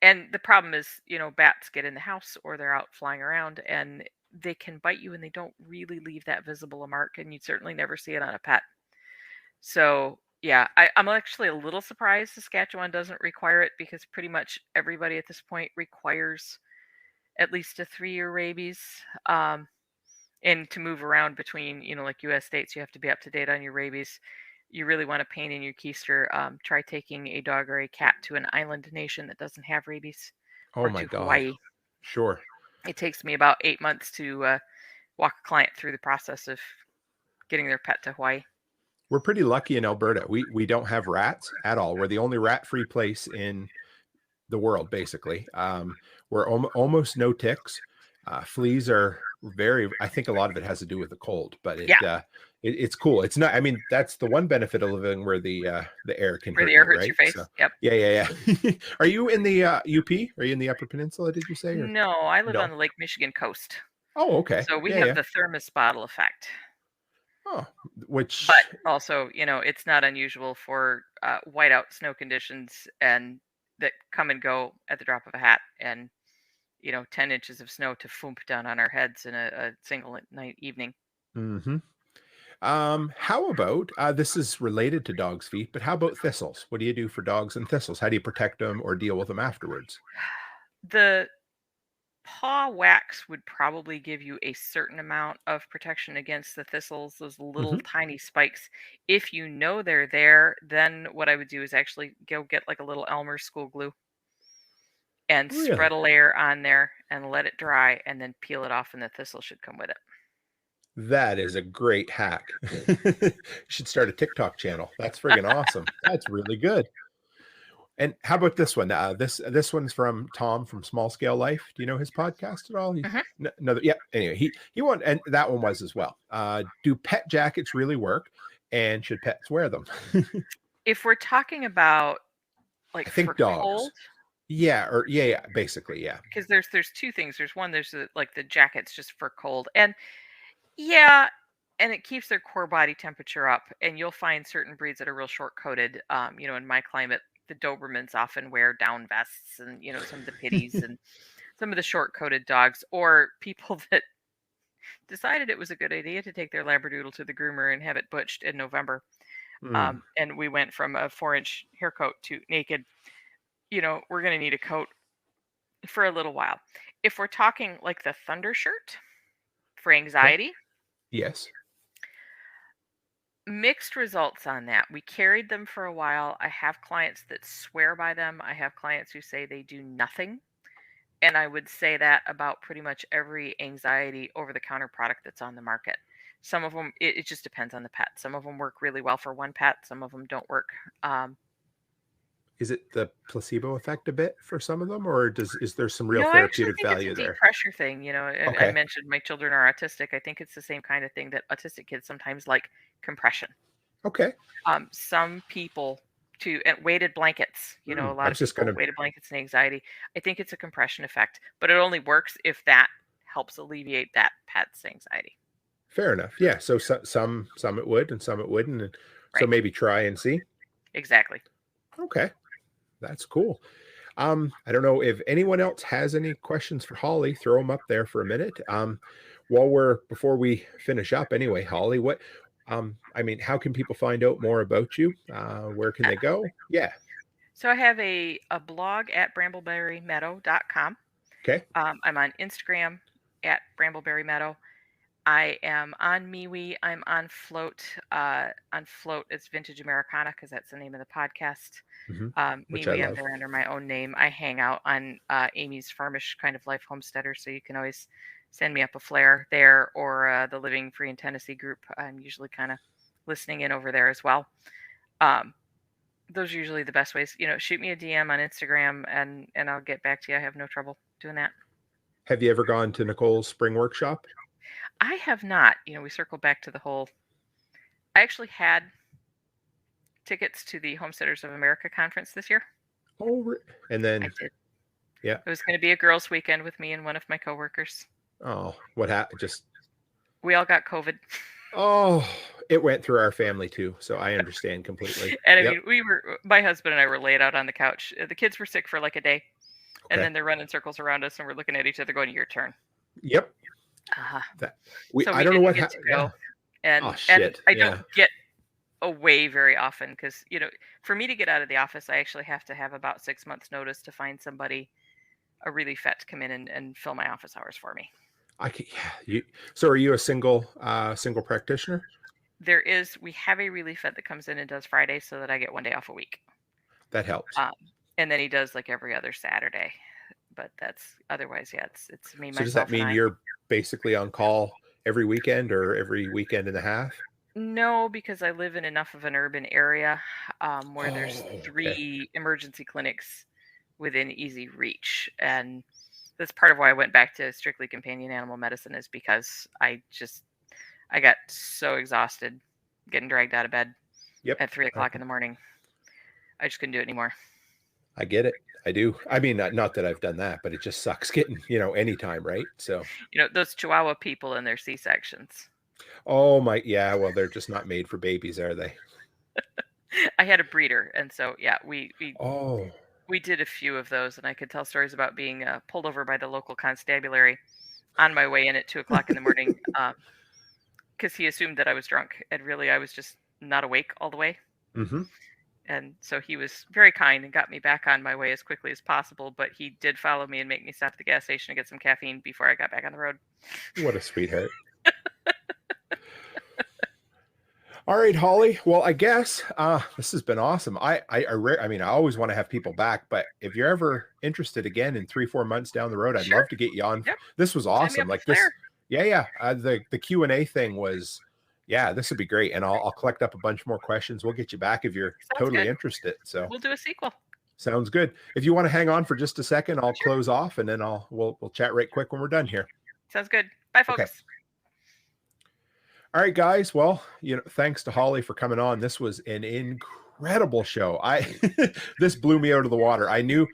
And the problem is, you know, bats get in the house or they're out flying around and they can bite you and they don't really leave that visible a mark, and you'd certainly never see it on a pet. So yeah, I'm actually a little surprised Saskatchewan doesn't require it because pretty much everybody at this point requires at least a 3-year rabies. And to move around between, you know, like US states, you have to be up to date on your rabies. You really want a pain in your keister, try taking a dog or a cat to an island nation that doesn't have rabies. Oh my God. Hawaii. Sure. It takes me about 8 months to walk a client through the process of getting their pet to Hawaii. We're pretty lucky in Alberta. We don't have rats at all. We're the only rat-free place in the world, basically. We're almost no ticks. Fleas are I think a lot of it has to do with the cold, but it's cool. It's not, I mean, that's the one benefit of living where the air can hurt you, hurts right? your face. So, yep. Yeah. Are you in the UP? Are you in the Upper Peninsula, did you say? Or? No, I live on the Lake Michigan coast. Oh, okay. So we have the thermos bottle effect. Oh, but also, you know, it's not unusual for whiteout snow conditions and that come and go at the drop of a hat, and you know, 10 inches of snow to foomp down on our heads in a single night evening. Mm-hmm. How about this is related to dogs' feet, but how about thistles? What do you do for dogs and thistles? How do you protect them or deal with them afterwards? The paw wax would probably give you a certain amount of protection against the thistles, those little tiny spikes. If you know they're there, then what I would do is actually go get like a little Elmer's school glue and spread a layer on there and let it dry and then peel it off, and the thistle should come with it. That is a great hack. You should start a TikTok channel. That's friggin' awesome. That's really good. And how about this one? This one's from Tom from Small Scale Life. Do you know his podcast at all? Another, yeah. Anyway, he won, and that one was as well. Do pet jackets really work, and should pets wear them? If we're talking about like I think dogs. Cold, yeah, basically, yeah. Because there's two things. There's one. There's like the jackets just for cold, and yeah, and it keeps their core body temperature up. And you'll find certain breeds that are real short coated. You know, in my climate, the Dobermans often wear down vests, and you know, some of the pitties and some of the short coated dogs, or people that decided it was a good idea to take their Labradoodle to the groomer and have it butched in November. And we went from a 4-inch hair coat to naked. You know, we're going to need a coat for a little while. If we're talking like the Thunder shirt for Okay. anxiety, Yes. mixed results on that. We carried them for a while. I have clients that swear by them. I have clients who say they do nothing. And I would say that about pretty much every anxiety over the counter product that's on the market. Some of them, it just depends on the pet. Some of them work really well for one pet, some of them don't work. Is it the placebo effect a bit for some of them, or is there some real No, I actually therapeutic think it's a value deep there? pressure thing. I Okay. mentioned my children are autistic. I think it's the same kind of thing that autistic kids sometimes like compression. Okay. Some people and weighted blankets. A I lot of was just people gonna weighted blankets and anxiety. I think it's a compression effect, but it only works if that helps alleviate that pet's anxiety. fair enough. Yeah. So, some it would and some it wouldn't. And so Right. maybe try and see. Exactly. Okay. That's cool. I don't know if anyone else has any questions for Holly. Throw them up there for a minute. Before we finish up, anyway, Holly, I mean, how can people find out more about you? Where can Uh, they go? Yeah. so I have a blog at brambleberrymeadow.com. Okay. I'm on Instagram at brambleberrymeadow. I am on MeWe. I'm on Float. On Float, it's Vintage Americana because that's the name of the podcast. Hmm. Which I MeWe, I'm love. there under my own name. I hang out on Amy's Farmish Kind of Life Homesteader, so you can always send me up a flare there, or the Living Free in Tennessee group. I'm usually kind of listening in over there as well. Um, those are usually the best ways. Shoot me a DM on Instagram, and I'll get back to you. I have no trouble doing that. Have you ever gone to Nicole's spring workshop? I have not. We circle back to the whole. I actually had tickets to the Homesteaders of America conference this year. Oh, and I then, did. yeah. It was going to be a girls' weekend with me and one of my coworkers. Oh, what happened? We all got COVID. Oh, it went through our family too. So I understand completely. And I Yep. mean, my husband and I were laid out on the couch. The kids were sick for like a day. And Okay. then they're running circles around us and we're looking at each other going, your turn. Yep. Uh, We so I we don't know didn't what get to yeah. go. And Oh and shit. I don't Yeah. get away very often because, for me to get out of the office, I actually have to have about 6 months notice to find somebody, a relief vet, to come in and fill my office hours for me. I can yeah, you so are you a single practitioner? We have a relief vet that comes in and does Fridays so that I get one day off a week. That helps. Um, and then he does like every other Saturday. But that's otherwise, yeah, it's me, So does that myself, and mean I. you're basically on call every weekend or every weekend and a half? No, because I live in enough of an urban area where there's Oh, okay. 3 emergency clinics within easy reach. And that's part of why I went back to strictly companion animal medicine, is because I got so exhausted getting dragged out of bed Yep. at 3 o'clock in the morning. I just couldn't do it anymore. I get it. I do. I mean, not that I've done that, but it just sucks getting, anytime, right? So, Those Chihuahua people and their C-sections. oh my, yeah, well, they're just not made for babies, are they? I had a breeder, and so yeah, Oh, we did a few of those, and I could tell stories about being pulled over by the local constabulary on my way in at 2 o'clock in the morning, because he assumed that I was drunk, and really I was just not awake all the way. hmm. And so he was very kind and got me back on my way as quickly as possible. But he did follow me and make me stop at the gas station to get some caffeine before I got back on the road. What a sweetheart. All right, Holly. Well, I guess this has been awesome. I mean, I always want to have people back, but if you're ever interested again in 3-4 months down the road, I'd Sure. love to get you on. Yep. This was Send me awesome. up a Like this, flare. yeah, yeah. The Q&A thing was, yeah, this would be great, and I'll collect up a bunch more questions. We'll get you back if you're Sounds totally good. interested. So We'll do a sequel. sounds good. If you want to hang on for just a second, I'll Sure. close off, and then we'll chat right quick when we're done here. Sounds good. Bye, Okay. folks. All right, guys. Well, thanks to Holly for coming on. This was an incredible show. This blew me out of the water. I knew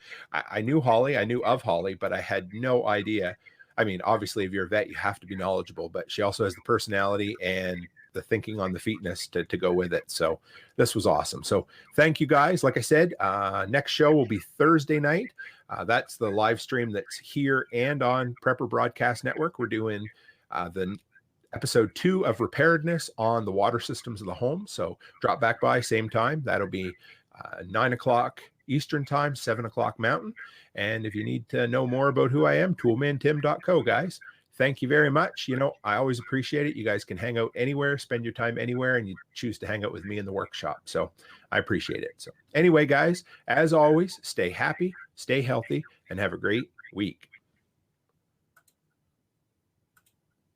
Holly, I knew of Holly, but I had no idea. I mean, obviously, if you're a vet, you have to be knowledgeable, but she also has the personality and the thinking on the feetness to go with it. So this was awesome. So thank you guys. Like I said, next show will be Thursday night. That's the live stream that's here and on Prepper Broadcast Network. We're doing the episode 2 of Preparedness on the water systems of the home. So drop back by same time. That'll be 9 o'clock Eastern time, 7 o'clock Mountain. And if you need to know more about who I am, toolmantim.co, guys. Thank you very much. You know, I always appreciate it. You guys can hang out anywhere, spend your time anywhere, and you choose to hang out with me in the workshop. So I appreciate it. So anyway, guys, as always, stay happy, stay healthy, and have a great week.